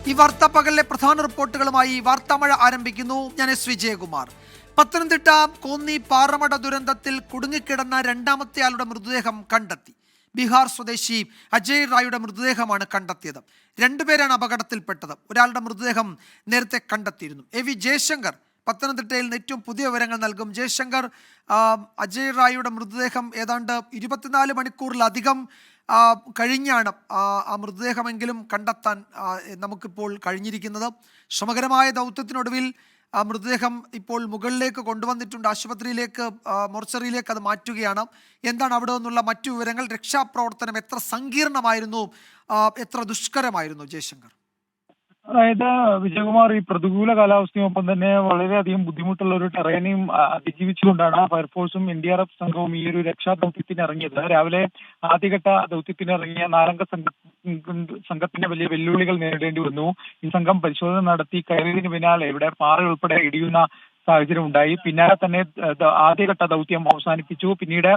ഈ വാർത്താ പകലിലെ പ്രധാന റിപ്പോർട്ടുകളുമായി വാർത്താമഴ ആരംഭിക്കുന്നു. ഞാൻ എസ് വിജയകുമാർ. പത്തനംതിട്ട കോന്നി പാറമട ദുരന്തത്തിൽ കുടുങ്ങിക്കിടന്ന രണ്ടാമത്തെ ആളുടെ മൃതദേഹം കണ്ടെത്തി. ബീഹാർ സ്വദേശി അജയ് റായുടെ മൃതദേഹമാണ് കണ്ടെത്തിയത്. രണ്ടുപേരാണ് അപകടത്തിൽപ്പെട്ടത്. ഒരാളുടെ മൃതദേഹം നേരത്തെ കണ്ടെത്തിയിരുന്നു. എ.വി. ജയശങ്കർ പത്തനംതിട്ടയിൽ നിന്ന് ഏറ്റവും പുതിയ വിവരങ്ങൾ നൽകും. ജയശങ്കർ, അജയ് റായുടെ മൃതദേഹം ഏതാണ്ട് 24 മണിക്കൂറിലധികം കഴിഞ്ഞാണ് ആ മൃതദേഹമെങ്കിലും കണ്ടെത്താൻ നമുക്കിപ്പോൾ കഴിഞ്ഞിരിക്കുന്നത്. ശ്രമകരമായ ദൗത്യത്തിനൊടുവിൽ ആ മൃതദേഹം ഇപ്പോൾ മുകളിലേക്ക് കൊണ്ടുവന്നിട്ടുണ്ട്. ആശുപത്രിയിലേക്ക്, മോർച്ചറിയിലേക്ക് അത് മാറ്റുകയാണ്. എന്താണ് അവിടെ നിന്നുള്ള മറ്റു വിവരങ്ങൾ? രക്ഷാപ്രവർത്തനം എത്ര സങ്കീർണമായിരുന്നു, എത്ര ദുഷ്കരമായിരുന്നു ജയശങ്കർ? അതായത് വിജയകുമാർ, ഈ പ്രതികൂല കാലാവസ്ഥയൊപ്പം തന്നെ വളരെയധികം ബുദ്ധിമുട്ടുള്ള ഒരു ടെറേനെയും അതിജീവിച്ചുകൊണ്ടാണ് ഫയർഫോഴ്സും NDRF സംഘവും ഈ ഒരു രക്ഷാദൗത്യത്തിന് ഇറങ്ങിയത്. രാവിലെ ആദ്യഘട്ട ദൗത്യത്തിന് ഇറങ്ങിയ 4 അംഗ സംഘത്തിന് വലിയ വെല്ലുവിളികൾ നേരിടേണ്ടി വന്നു. ഈ സംഘം പരിശോധന നടത്തി കയറിയതിന് പിന്നാലെ ഇവിടെ പാറ ഉൾപ്പെടെ ഇടിയുന്ന സാഹചര്യം ഉണ്ടായി. പിന്നാലെ തന്നെ ആദ്യഘട്ട ദൗത്യം അവസാനിപ്പിച്ചു. പിന്നീട്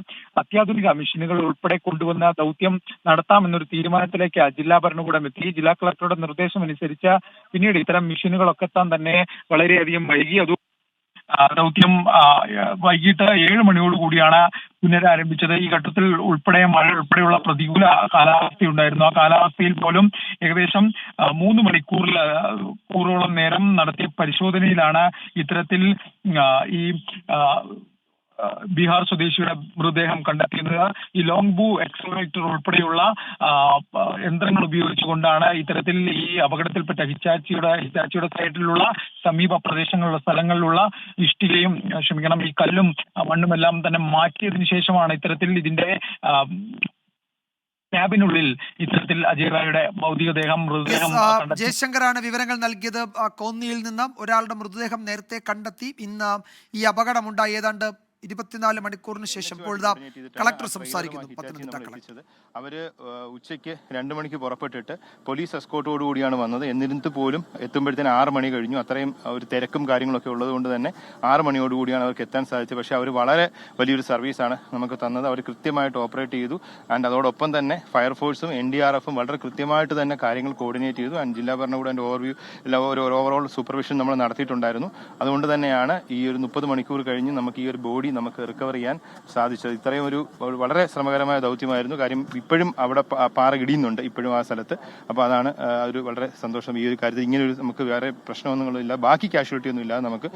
അത്യാധുനിക മെഷീനുകൾ ഉൾപ്പെടെ കൊണ്ടുവന്ന ദൗത്യം നടത്താമെന്നൊരു തീരുമാനത്തിലേക്ക് ജില്ലാ ഭരണകൂടം എത്തി. ജില്ലാ കളക്ടറുടെ നിർദ്ദേശം അനുസരിച്ച് പിന്നീട് ഇത്തരം മെഷീനുകളൊക്കെ എത്താൻ തന്നെ വളരെയധികം വൈകി. ദൗത്യം വൈകിട്ട് 7 മണിയോടുകൂടിയാണ് പുനരാരംഭിച്ചത്. ഈ ഘട്ടത്തിൽ ഉൾപ്പെടെ മഴ ഉൾപ്പെടെയുള്ള പ്രതികൂല കാലാവസ്ഥയുണ്ടായിരുന്നു. ആ കാലാവസ്ഥയിൽ പോലും ഏകദേശം 3 മണിക്കൂറോളം നേരം നടത്തിയ പരിശോധനയിലാണ് ഇത്തരത്തിൽ ഈ ബീഹാർ സ്വദേശിയുടെ മൃതദേഹം കണ്ടെത്തിയത്. ഈ ലോങ് ബൂ എക്സലേറ്റർ ഉൾപ്പെടെയുള്ള യന്ത്രങ്ങൾ ഉപയോഗിച്ചുകൊണ്ടാണ് ഇത്തരത്തിൽ ഈ അപകടത്തിൽപ്പെട്ട ഹിറ്റാച്ചിയുടെ സൈഡിലുള്ള സമീപ പ്രദേശങ്ങളിലുള്ള സ്ഥലങ്ങളിലുള്ള ഇഷ്ടികയും ഈ കല്ലും മണ്ണുമെല്ലാം തന്നെ മാറ്റിയതിനു ശേഷമാണ് ഇത്തരത്തിൽ ഇതിന്റെ ക്യാബിനുള്ളിൽ ഇത്തരത്തിൽ അജയ് റായുടെ മൃതദേഹം ജയശങ്കറാണ് വിവരങ്ങൾ നൽകിയത്. കോന്നിയിൽ നിന്ന് ഒരാളുടെ മൃതദേഹം നേരത്തെ കണ്ടെത്തി. ഇന്ന് ഈ അപകടമുണ്ടായി ഏതാണ്ട് 24 മണിക്കൂറിന് ശേഷം കളക്ടർ സംസാരിക്കുന്നു. അവര് ഉച്ചയ്ക്ക് 2 മണിക്ക് പുറപ്പെട്ടിട്ട് പോലീസ് എസ്കോർട്ടോടുകൂടിയാണ് വന്നത്. എന്നിരുന്നിട്ട് പോലും എത്തുമ്പോഴത്തേന് 6 മണി കഴിഞ്ഞു. അത്രയും ഒരു തിരക്കും കാര്യങ്ങളൊക്കെ ഉള്ളത് കൊണ്ട് തന്നെ 6 മണിയോടുകൂടിയാണ് അവർക്ക് എത്താൻ സാധിച്ചത്. പക്ഷേ അവർ വളരെ വലിയൊരു സർവീസാണ് നമുക്ക് തന്നത്. അവർ കൃത്യമായിട്ട് ഓപ്പറേറ്റ് ചെയ്തു. ആൻഡ് അതോടൊപ്പം തന്നെ ഫയർഫോഴ്സും NDRFും വളരെ കൃത്യമായിട്ട് തന്നെ കാര്യങ്ങൾ കോർഡിനേറ്റ് ചെയ്തു. ആൻഡ് ജില്ലാ ഭരണകൂടം ഓവറോൾ സൂപ്പർവിഷൻ നമ്മൾ നടത്തിയിട്ടുണ്ടായിരുന്നു. അതുകൊണ്ട് തന്നെയാണ് ഈ ഒരു 30 മണിക്കൂർ കഴിഞ്ഞ് നമുക്ക് ഈ ഒരു ബോഡി നമുക്ക് റിക്കവർ ചെയ്യാൻ സാധിച്ചത്. ഇത്രയും ഒരു വളരെ ശ്രമകരമായ ദൗത്യമായിരുന്നു. കാര്യം ഇപ്പോഴും അവിടെ പാറ ഇടിയുന്നുണ്ട് ഇപ്പോഴും ആ സ്ഥലത്ത്. അപ്പോൾ അതാണ് ഒരു വളരെ സന്തോഷം. ഈ ഒരു കാര്യത്തിൽ ഇങ്ങനെ ഒരു നമുക്ക് വേറെ പ്രശ്നമൊന്നുമില്ല, ബാക്കി കാഷ്വാലിറ്റി ഒന്നും ഇല്ലാതെ നമുക്ക്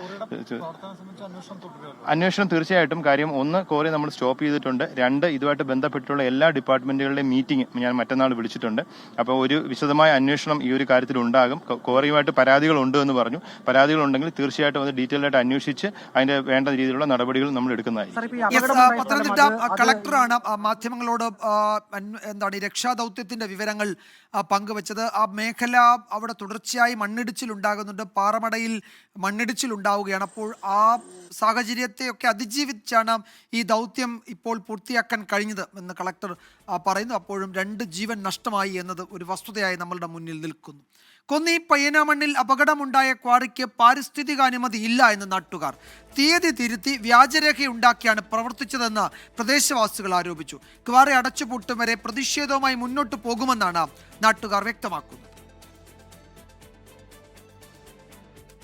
അന്വേഷണം തീർച്ചയായിട്ടും. കാര്യം 1, കോറി നമ്മൾ സ്റ്റോപ്പ് ചെയ്തിട്ടുണ്ട്. 2, ഇതുമായിട്ട് ബന്ധപ്പെട്ടുള്ള എല്ലാ ഡിപ്പാർട്ട്മെന്റുകളുടെയും മീറ്റിംഗ് ഞാൻ മറ്റന്നാൾ വിളിച്ചിട്ടുണ്ട്. അപ്പോൾ ഒരു വിശദമായ അന്വേഷണം ഈ ഒരു കാര്യത്തിൽ ഉണ്ടാകും. കോറിയുമായിട്ട് പരാതികളുണ്ട് എന്ന് പറഞ്ഞു. പരാതികളുണ്ടെങ്കിൽ തീർച്ചയായിട്ടും അത് ഡീറ്റെയിൽ ആയിട്ട് അന്വേഷിച്ച് അതിന്റെ വേണ്ട രീതിയിലുള്ള നടപടികൾ നമ്മൾ എടുക്കുന്നതായിരിക്കും. പത്തനംതിട്ട കളക്ടറാണ് മാധ്യമങ്ങളോട് എന്താണ് ഈ രക്ഷാദൗത്യത്തിന്റെ വിവരങ്ങൾ പങ്കുവച്ചത്. ആ മേഖല അവിടെ തുടർച്ചയായി മണ്ണിടിച്ചിൽ ഉണ്ടാകുന്നുണ്ട്. പാറമടയിൽ മണ്ണിടിച്ചിൽ ഉണ്ടാവുകയാണ്. അപ്പോൾ ആ സാഹചര്യത്തെയൊക്കെ അതിജീവിച്ചാണ് ഈ ദൗത്യം ഇപ്പോൾ പൂർത്തിയാക്കാൻ കഴിഞ്ഞത് എന്ന് കളക്ടർ പറയുന്നു. അപ്പോഴും 2 ജീവൻ നഷ്ടമായി എന്നത് ഒരു വസ്തുതയായി നമ്മളുടെ മുന്നിൽ നിൽക്കുന്നു. കോന്നി പയ്യനാമണ്ണിൽ അപകടമുണ്ടായ ക്വാറിക്ക് പാരിസ്ഥിതിക അനുമതി ഇല്ല എന്ന് നാട്ടുകാർ. തീയതി തിരുത്തി വ്യാജരേഖയുണ്ടാക്കിയാണ് പ്രവർത്തിച്ചതെന്ന് പ്രദേശവാസികൾ ആരോപിച്ചു. ക്വാറി അടച്ചുപൂട്ടും വരെ പ്രതിഷേധവുമായി മുന്നോട്ട് പോകുമെന്നാണ് നാട്ടുകാർ വ്യക്തമാക്കുന്നത്.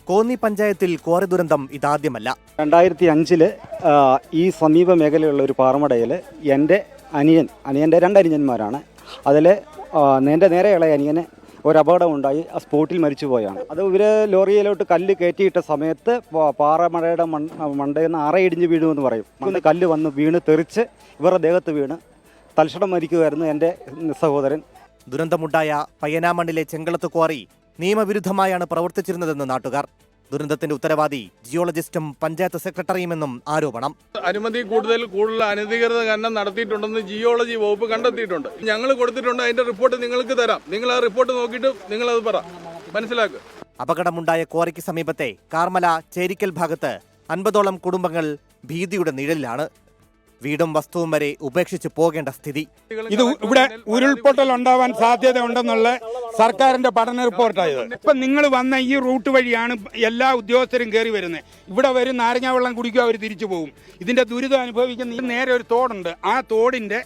കോന്നി പഞ്ചായത്തിൽ ക്വാറി ദുരന്തം ഇതാദ്യമല്ല. 2005 ഈ സമീപ മേഖലയുള്ള ഒരു പാറമടയിൽ എൻ്റെ അനിയൻ്റെ 2 അനിയന്മാരാണ്. അതിൽ എൻ്റെ നേരെ ഇളയ അനിയന് ഒരു അപകടമുണ്ടായി. ആ സ്പോട്ടിൽ മരിച്ചുപോയാണ്. അത് ഇവർ ലോറിയിലോട്ട് കല്ല് കയറ്റിയിട്ട സമയത്ത് പാറമടയുടെ മണ്ടയിൽ നിന്ന് അറയിടിഞ്ഞ് വീഴുമെന്ന് പറയും. കല്ല് വന്ന് വീണ് തെറിച്ച് ഇവരുടെ ദേഹത്ത് വീണ് തൽക്ഷണം മരിക്കുകയായിരുന്നു എൻ്റെ സഹോദരൻ. ദുരന്തമുണ്ടായ പയ്യനാമണ്ണിലെ ചെങ്കളത്ത് ക്വാറി നിയമവിരുദ്ധമായാണ് പ്രവർത്തിച്ചിരുന്നതെന്ന് നാട്ടുകാർ. ദുരന്തത്തിന്റെ ഉത്തരവാദി ജിയോളജിസ്റ്റും പഞ്ചായത്ത് സെക്രട്ടറിയുമെന്നും ആരോപണം. അനുമതി കൂടുതൽ അനധികൃത ഖനനം നടത്തിയിട്ടുണ്ടെന്ന് ജിയോളജി വകുപ്പ് കണ്ടെത്തിയിട്ടുണ്ട്. ഞങ്ങൾ കൊടുത്തിട്ടുണ്ട്. അതിന്റെ റിപ്പോർട്ട് നിങ്ങൾക്ക് തരാം. നിങ്ങൾ ആ റിപ്പോർട്ട് നോക്കിയിട്ട് നിങ്ങൾ അത് മനസ്സിലാക്കുക. അപകടമുണ്ടായ ക്വാറിക്ക് സമീപത്തെ കാർമല ചേരിക്കൽ ഭാഗത്ത് 50ഓളം കുടുംബങ്ങൾ ഭീതിയുടെ നിഴലിലാണ്. വീടും വസ്തുവും വരെ ഉപേക്ഷിച്ച് പോകേണ്ട സ്ഥിതി. ഇത് ഇവിടെ ഉരുൾപൊട്ടൽ ഉണ്ടാവാൻ സാധ്യത ഉണ്ടെന്നുള്ള സർക്കാരിന്റെ പഠന റിപ്പോർട്ടായത്. ഇപ്പൊ നിങ്ങൾ വന്ന ഈ റൂട്ട് വഴിയാണ് എല്ലാ ഉദ്യോഗസ്ഥരും കയറി വരുന്നത്. ഇവിടെ വരും, നാരങ്ങ വെള്ളം കുടിക്കുക, അവർ തിരിച്ചു പോകും. ഇതിന്റെ ദുരിതം അനുഭവിക്കുന്ന നേരെ ഒരു തോടുണ്ട്. ആ തോടിന്റെ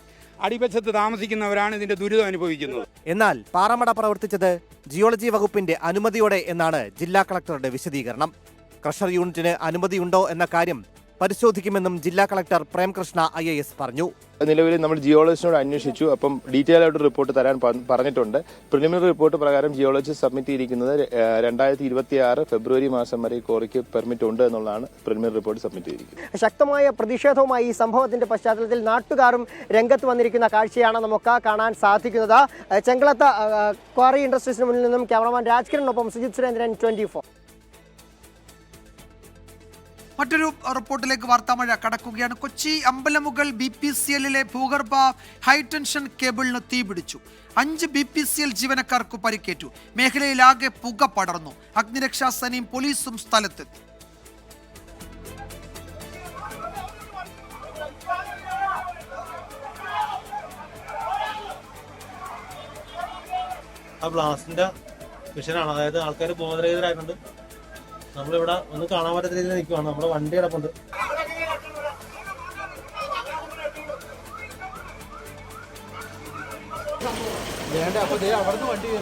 അടിവശത്ത് താമസിക്കുന്നവരാണ് ഇതിന്റെ ദുരിതം അനുഭവിക്കുന്നത്. എന്നാൽ പാറമട പ്രവർത്തിച്ചത് ജിയോളജി വകുപ്പിന്റെ അനുമതിയോടെ എന്നാണ് ജില്ലാ കളക്ടറുടെ വിശദീകരണം. ക്രഷർ യൂണിറ്റിന് അനുമതിയുണ്ടോ എന്ന കാര്യം പരിശോധിക്കുമെന്നും ജില്ലാ കളക്ടർ പ്രേംകൃഷ്ണ IAS പറഞ്ഞു. നിലവിൽ നമ്മൾ ജിയോളജിസ്റ്റിനോട് അന്വേഷിച്ചു. അപ്പം ഡീറ്റെയിൽ ആയിട്ട് റിപ്പോർട്ട് തരാൻ പറഞ്ഞിട്ടുണ്ട്. പ്രിലിമിനറി റിപ്പോർട്ട് പ്രകാരം ജിയോളജിസ്റ്റ് സബ്മിറ്റ് ചെയ്തിരിക്കുന്നത് 2026 ഫെബ്രുവരി മാസം വരെ കോറിക്ക് പെർമിറ്റ് ഉണ്ട് എന്നുള്ളതാണ് പ്രിലിമിനറി റിപ്പോർട്ട് സബ്മിറ്റ് ചെയ്തിരിക്കുന്നത്. ശക്തമായ പ്രതിഷേധവുമായി ഈ സംഭവത്തിന്റെ പശ്ചാത്തലത്തിൽ നാട്ടുകാരും രംഗത്ത് വന്നിരിക്കുന്ന കാഴ്ചയാണ് നമുക്ക് കാണാൻ സാധിക്കുന്നത്. ചെങ്കളത്ത് ക്വാറി ഇൻഡസ്ട്രീസിന് മുന്നിൽ നിന്നും ക്യാമറമാൻ രാജ്കിരണിനൊപ്പം സുജിത് സുരേന്ദ്രൻ, 24. മറ്റൊരു റിപ്പോർട്ടിലേക്ക് വാർത്താമഴ കടക്കുകയാണ്. കൊച്ചി അമ്പലമുകൾ BPCLിലെ ഭൂഗർഭ ഹൈടെൻഷൻ കേബിളിന് തീപിടിച്ചു. 5 BPCL ജീവനക്കാർക്ക് പരിക്കേറ്റു. മേഖലയിലാകെ പുക പടർന്നു. അഗ്നിരക്ഷാസേനയും പോലീസും സ്ഥലത്തെത്തി. ആ ബ്ലാസ്റ്റിന്റെ മിഷനാണ്. അതായത് ആൾക്കാർ ബോധരഹിതരായിട്ടുണ്ട്. നമ്മളിവിടെ ഒന്നും കാണാൻ പറ്റാത്ത രീതിയിൽ നിൽക്കുവാണ്. നമ്മുടെ വണ്ടി കിടപ്പുണ്ട്.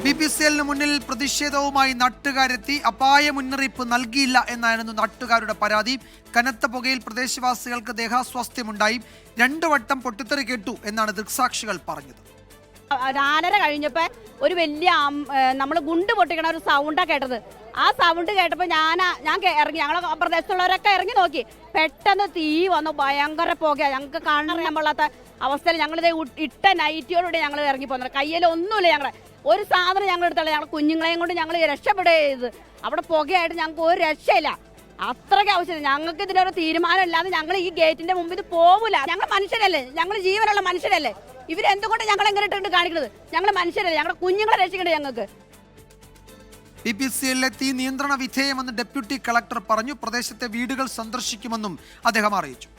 BPCLിന് മുന്നിൽ പ്രതിഷേധവുമായി നാട്ടുകാരെത്തി. അപായ മുന്നറിയിപ്പ് നൽകിയില്ല എന്നായിരുന്നു നാട്ടുകാരുടെ പരാതി. കനത്ത പുകയിൽ പ്രദേശവാസികൾക്ക് ദേഹാസ്വാസ്ഥ്യമുണ്ടായി. 2 വട്ടം പൊട്ടിത്തെറി കേട്ടു എന്നാണ് ദൃക്സാക്ഷികൾ പറഞ്ഞത്. 4:30 കഴിഞ്ഞപ്പോൾ ഒരു വലിയ നമ്മൾ ഗുണ്ട് പൊട്ടിക്കണ ഒരു സൗണ്ടാണ് കേട്ടത്. ആ സൗണ്ട് കേട്ടപ്പോൾ ഞാൻ ഇറങ്ങി. ഞങ്ങൾ പ്രദേശത്തുള്ളവരൊക്കെ ഇറങ്ങി നോക്കി. പെട്ടെന്ന് തീ വന്നു. ഭയങ്കര പുക. ഞങ്ങൾക്ക് കാണാൻ പാടില്ലാത്ത അവസ്ഥയിൽ ഞങ്ങളിത് ഇട്ട നൈറ്റിയോടുകൂടി ഞങ്ങൾ ഇറങ്ങി പോകുന്നത്. കയ്യിലൊന്നുമില്ല. ഞങ്ങളെ ഒരു സാധനം ഞങ്ങൾ എടുത്തുള്ള ഞങ്ങൾ കുഞ്ഞുങ്ങളെയും കൊണ്ട് ഞങ്ങൾ രക്ഷപ്പെടുകയും ചെയ്ത്. അവിടെ പുകയായിട്ട് ഞങ്ങൾക്ക് ഒരു രക്ഷയില്ല. അത്രയ്ക്ക് ആവശ്യമില്ല. ഞങ്ങൾക്ക് ഇതിനൊരു തീരുമാനം ഇല്ലാതെ ഞങ്ങൾ ഈ ഗേറ്റിന്റെ മുമ്പിൽ ഇത് പോകില്ല. ഞങ്ങൾ മനുഷ്യരല്ലേ, ഞങ്ങൾ ജീവനുള്ള മനുഷ്യരല്ലേ. ഇവരെന്തുകൊണ്ട് ഞങ്ങൾ എങ്ങനെ ഇട്ടിട്ട് കാണിക്കുന്നത്? ഞങ്ങൾ മനുഷ്യരല്ലേ, ഞങ്ങളുടെ കുഞ്ഞുങ്ങളെ രക്ഷിക്കണ്ടേ ഞങ്ങൾക്ക്. BPCLിലെ തീ നിയന്ത്രണ വിധേയമെന്ന് ഡെപ്യൂട്ടി കളക്ടർ പറഞ്ഞു. പ്രദേശത്തെ വീടുകൾ സന്ദർശിക്കുമെന്നും അദ്ദേഹം അറിയിച്ചു.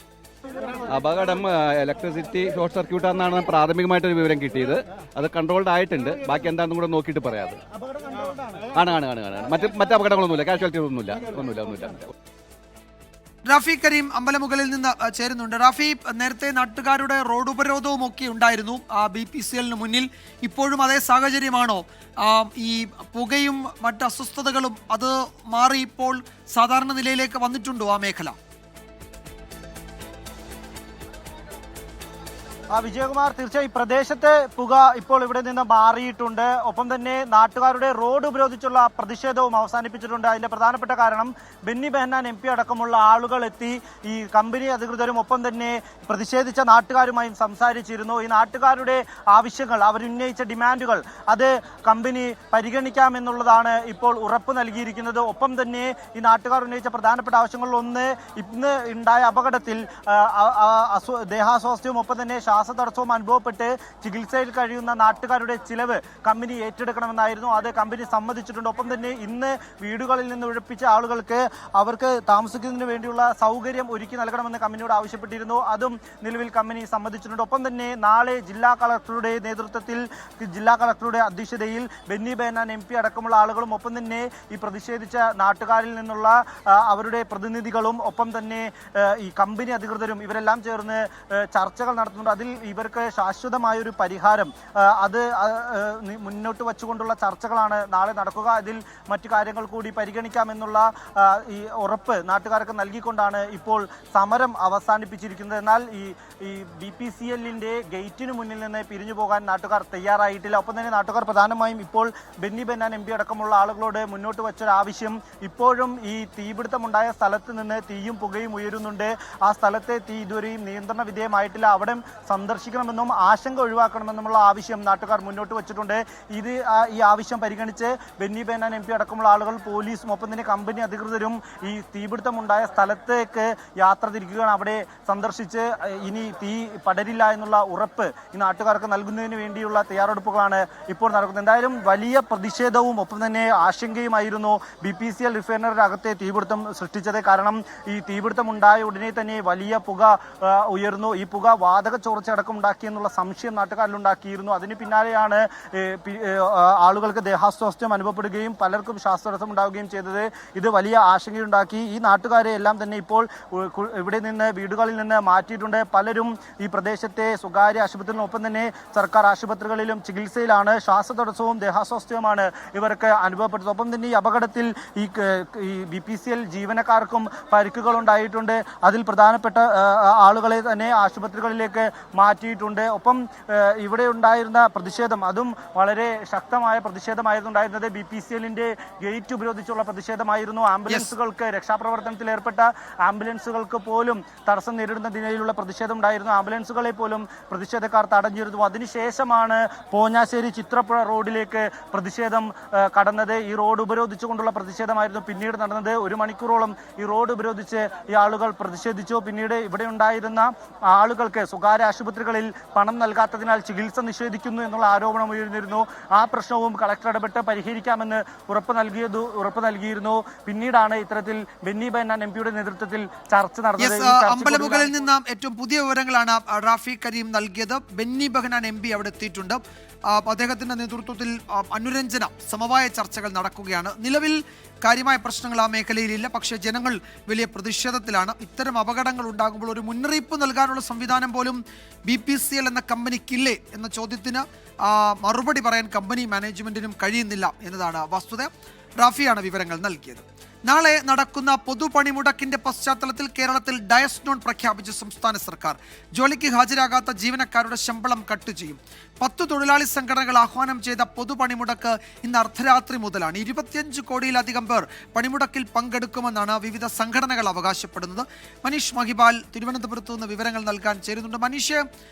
അപകടം ഇലക്ട്രിസിറ്റി ഷോർട്ട് സർക്യൂട്ടാണെന്നാണ് പ്രാഥമികമായിട്ടൊരു വിവരം കിട്ടിയത്. അത് കൺട്രോൾഡ് ആയിട്ടുണ്ട്. ബാക്കി എന്താണെന്നും കൂടെ നോക്കിയിട്ട് പറയാതെ. ആണ്. മറ്റ് അപകടങ്ങളൊന്നുമില്ല. കാഷ്വാലിറ്റി ഒന്നുമില്ല. റാഫി കരീം അമ്പലമുകളിൽ നിന്ന് ചേരുന്നുണ്ട്. റാഫി, നേരത്തെ നാട്ടുകാരുടെ റോഡ് ഉപരോധവും ഒക്കെ ഉണ്ടായിരുന്നു BPCLിന് മുന്നിൽ. ഇപ്പോഴും അതേ സാഹചര്യമാണോ? ഈ പുകയും മറ്റ് അസ്വസ്ഥതകളും അത് മാറി ഇപ്പോൾ സാധാരണ നിലയിലേക്ക് വന്നിട്ടുണ്ടോ ആ മേഖല? വിജയകുമാർ, തീർച്ചയായും പ്രദേശത്തെ പുക ഇപ്പോൾ ഇവിടെ നിന്ന് മാറിയിട്ടുണ്ട്. ഒപ്പം തന്നെ നാട്ടുകാരുടെ റോഡ് ഉപരോധിച്ചുള്ള പ്രതിഷേധവും അവസാനിപ്പിച്ചിട്ടുണ്ട്. അതിന്റെ പ്രധാനപ്പെട്ട കാരണം ബെന്നി ബെഹന്നാൻ MP അടക്കമുള്ള ആളുകൾ എത്തി ഈ കമ്പനി അധികൃതരും ഒപ്പം തന്നെ പ്രതിഷേധിച്ച നാട്ടുകാരുമായും സംസാരിച്ചിരുന്നു. ഈ നാട്ടുകാരുടെ ആവശ്യങ്ങൾ, അവരുന്നയിച്ച ഡിമാൻഡുകൾ അത് കമ്പനി പരിഗണിക്കാമെന്നുള്ളതാണ് ഇപ്പോൾ ഉറപ്പ് നൽകിയിരിക്കുന്നത്. ഒപ്പം തന്നെ ഈ നാട്ടുകാർ ഉന്നയിച്ച പ്രധാനപ്പെട്ട ആവശ്യങ്ങളിലൊന്ന്, ഇന്ന് ഉണ്ടായ അപകടത്തിൽ ദേഹാസ്വാസ്ഥ്യവും ഒപ്പം തന്നെ ശ്വാസതടസ്സവും അനുഭവപ്പെട്ട് ചികിത്സയിൽ കഴിയുന്ന നാട്ടുകാരുടെ ചിലവ് കമ്പനി ഏറ്റെടുക്കണമെന്നായിരുന്നു. അത് കമ്പനി സമ്മതിച്ചിട്ടുണ്ട്. ഒപ്പം തന്നെ ഇന്ന് വീടുകളിൽ നിന്ന് ഒഴിപ്പിച്ച ആളുകൾക്ക് അവർക്ക് താമസിക്കുന്നതിന് വേണ്ടിയുള്ള സൗകര്യം ഒരുക്കി നൽകണമെന്ന് കമ്പനിയോട് ആവശ്യപ്പെട്ടിരുന്നു. അതും നിലവിൽ കമ്പനി സമ്മതിച്ചിട്ടുണ്ട്. ഒപ്പം തന്നെ നാളെ ജില്ലാ കളക്ടറുടെ നേതൃത്വത്തിൽ, ജില്ലാ കളക്ടറുടെ അധ്യക്ഷതയിൽ ബെന്നി ബെഹന്നാൻ MP അടക്കമുള്ള ആളുകളും ഒപ്പം തന്നെ ഈ പ്രതിഷേധിച്ച നാട്ടുകാരിൽ നിന്നുള്ള അവരുടെ പ്രതിനിധികളും ഒപ്പം തന്നെ ഈ കമ്പനി അധികൃതരും ഇവരെല്ലാം ചേർന്ന് ചർച്ചകൾ നടത്തുന്നുണ്ട്. അതിൽ ഇവർക്ക് ശാശ്വതമായൊരു പരിഹാരം അത് മുന്നോട്ട് വച്ചുകൊണ്ടുള്ള ചർച്ചകളാണ് നാളെ നടക്കുക. അതിൽ മറ്റു കാര്യങ്ങൾ കൂടി പരിഗണിക്കാമെന്നുള്ള ഈ ഉറപ്പ് നാട്ടുകാർക്ക് നൽകിക്കൊണ്ടാണ് ഇപ്പോൾ സമരം അവസാനിപ്പിച്ചിരിക്കുന്നത്. എന്നാൽ ഈ BPCLിന്റെ ഗേറ്റിന് മുന്നിൽ നിന്ന് പിരിഞ്ഞു പോകാൻ നാട്ടുകാർ തയ്യാറായിട്ടില്ല. ഒപ്പം തന്നെ നാട്ടുകാർ പ്രധാനമായും ഇപ്പോൾ ബെന്നി ബെഹന്നാൻ MP അടക്കമുള്ള ആളുകളോട് മുന്നോട്ട് വെച്ചൊരാവശ്യം, ഇപ്പോഴും ഈ തീപിടുത്തമുണ്ടായ സ്ഥലത്ത് നിന്ന് തീയും പുകയും ഉയരുന്നുണ്ട്. ആ സ്ഥലത്തെ തീ ഇതുവരെയും നിയന്ത്രണ വിധേയമായിട്ടില്ല. അവിടെ സന്ദർശിക്കണമെന്നും ആശങ്ക ഒഴിവാക്കണമെന്നുമുള്ള ആവശ്യം നാട്ടുകാർ മുന്നോട്ട് വെച്ചിട്ടുണ്ട്. ഈ ആവശ്യം പരിഗണിച്ച് ബെന്നി ബെഹന്നാൻ MP അടക്കമുള്ള ആളുകൾ, പോലീസും ഒപ്പം തന്നെ കമ്പനി അധികൃതരും ഈ തീപിടുത്തമുണ്ടായ സ്ഥലത്തേക്ക് യാത്ര തിരിക്കുകയാണ്. അവിടെ സന്ദർശിച്ച് ഇനി തീ പടരില്ല എന്നുള്ള ഉറപ്പ് ഈ നാട്ടുകാർക്ക് നൽകുന്നതിന് വേണ്ടിയുള്ള തയ്യാറെടുപ്പുകളാണ് ഇപ്പോൾ നടക്കുന്നത്. എന്തായാലും വലിയ പ്രതിഷേധവും ഒപ്പം തന്നെ ആശങ്കയുമായിരുന്നു BPCL റിഫൈനറിയുടെ അകത്തെ തീപിടുത്തം സൃഷ്ടിച്ചത്. കാരണം ഈ തീപിടുത്തം ഉണ്ടായ ഉടനെ തന്നെ വലിയ പുക ഉയർന്നു. ഈ പുക വാതക ചോർച്ച ചോർച്ചയടക്കം ഉണ്ടാക്കിയെന്നുള്ള സംശയം നാട്ടുകാരിലുണ്ടാക്കിയിരുന്നു. അതിന് പിന്നാലെയാണ് ആളുകൾക്ക് ദേഹാസ്വാസ്ഥ്യം അനുഭവപ്പെടുകയും പലർക്കും ശ്വാസതടസ്സം ഉണ്ടാവുകയും ചെയ്തത്. ഇത് വലിയ ആശങ്കയുണ്ടാക്കി. ഈ നാട്ടുകാരെ എല്ലാം തന്നെ ഇപ്പോൾ ഇവിടെ നിന്ന് വീടുകളിൽ നിന്ന് മാറ്റിയിട്ടുണ്ട്. പലരും ഈ പ്രദേശത്തെ സ്വകാര്യ ആശുപത്രികളിനൊപ്പം തന്നെ സർക്കാർ ആശുപത്രികളിലും ചികിത്സയിലാണ്. ശ്വാസതടസ്സവും ദേഹാസ്വാസ്ഥ്യവുമാണ് ഇവർക്ക് അനുഭവപ്പെട്ടത്. ഒപ്പം തന്നെ ഈ അപകടത്തിൽ ഈ BPCL ജീവനക്കാർക്കും പരിക്കുകൾ ഉണ്ടായിട്ടുണ്ട്. അതിൽ പ്രധാനപ്പെട്ട ആളുകളെ തന്നെ ആശുപത്രികളിലേക്ക് മാറ്റിയിട്ടുണ്ട്. ഒപ്പം ഇവിടെ ഉണ്ടായിരുന്ന പ്രതിഷേധം, അതും വളരെ ശക്തമായ പ്രതിഷേധമായിരുന്നു ഉണ്ടായിരുന്നത്. BPCLന്റെ ഗേറ്റ് ഉപരോധിച്ചുള്ള പ്രതിഷേധമായിരുന്നു. ആംബുലൻസുകൾക്ക്, രക്ഷാപ്രവർത്തനത്തിൽ ഏർപ്പെട്ട ആംബുലൻസുകൾക്ക് പോലും തടസ്സം നേരിടുന്ന നിലയിലുള്ള പ്രതിഷേധം ഉണ്ടായിരുന്നു. ആംബുലൻസുകളെ പോലും പ്രതിഷേധക്കാർ തടഞ്ഞിരുന്നു. അതിനുശേഷമാണ് പോഞ്ഞാശ്ശേരി ചിത്രപ്പുഴ റോഡിലേക്ക് പ്രതിഷേധം കടന്നത്. ഈ റോഡ് ഉപരോധിച്ചുകൊണ്ടുള്ള പ്രതിഷേധമായിരുന്നു പിന്നീട് നടന്നത്. 1 മണിക്കൂറോളം ഈ റോഡ് ഉപരോധിച്ച് ഈ ആളുകൾ പ്രതിഷേധിച്ചു. പിന്നീട് ഇവിടെ ഉണ്ടായിരുന്ന ആളുകൾക്ക് സ്വകാര്യ ആശുപത്രികളിൽ പണം നൽകാത്തതിനാൽ ചികിത്സ നിഷേധിക്കുന്നു എന്നുള്ള ആരോപണം ഉയർന്നിരുന്നു. ആ പ്രശ്നവും കളക്ടർ ഇടപെട്ട് പരിഹരിക്കാമെന്ന് ഉറപ്പ് നൽകിയിരുന്നു. പിന്നീടാണ് ഇത്തരത്തിൽ ബെന്നി ബെഹനാൻ MP-യുടെ നേതൃത്വത്തിൽ ചർച്ച നടന്നത്. അമ്പലമുകളിൽ നിന്ന് ഏറ്റവും പുതിയ വിവരങ്ങളാണ് റാഫി കരീം നൽകിയത്. ബെന്നി ബെഹനാൻ MP അവിടെ എത്തിയിട്ടുണ്ട്. അദ്ദേഹത്തിന്റെ നേതൃത്വത്തിൽ അനുരഞ്ജന സമവായ ചർച്ചകൾ നടക്കുകയാണ്. നിലവിൽ കാര്യമായ പ്രശ്നങ്ങൾ ആ മേഖലയിലില്ല. പക്ഷേ ജനങ്ങൾ വലിയ പ്രതിഷേധത്തിലാണ്. ഇത്തരം അപകടങ്ങൾ ഉണ്ടാകുമ്പോൾ ഒരു മുന്നറിയിപ്പ് നൽകാനുള്ള സംവിധാനം പോലും BPCL എന്ന കമ്പനിക്കില്ലേ എന്ന ചോദ്യത്തിന് മറുപടി പറയാൻ കമ്പനി മാനേജ്മെന്റിനും കഴിയുന്നില്ല എന്നതാണ് വസ്തുത. റാഫിയാണ് വിവരങ്ങൾ നൽകിയത്. നാളെ നടക്കുന്ന പൊതുപണിമുടക്കിന്റെ പശ്ചാത്തലത്തിൽ കേരളത്തിൽ ഡയസ് നോൺ പ്രഖ്യാപിച്ച സംസ്ഥാന സർക്കാർ. ജോലിക്ക് ഹാജരാകാത്ത ജീവനക്കാരുടെ ശമ്പളം കട്ട് ചെയ്യും. 10 തൊഴിലാളി സംഘടനകൾ ആഹ്വാനം ചെയ്ത പൊതുപണിമുടക്ക് ഇന്ന് അർദ്ധരാത്രി മുതലാണ്. 25 കോടിയിലധികം പേർ പണിമുടക്കിൽ പങ്കെടുക്കുമെന്നാണ് വിവിധ സംഘടനകൾ അവകാശപ്പെടുന്നത്. മനീഷ് മഹിബാൽ തിരുവനന്തപുരത്ത് നിന്ന് വിവരങ്ങൾ നൽകാൻ ചേരുന്നുണ്ട്. മനീഷ്,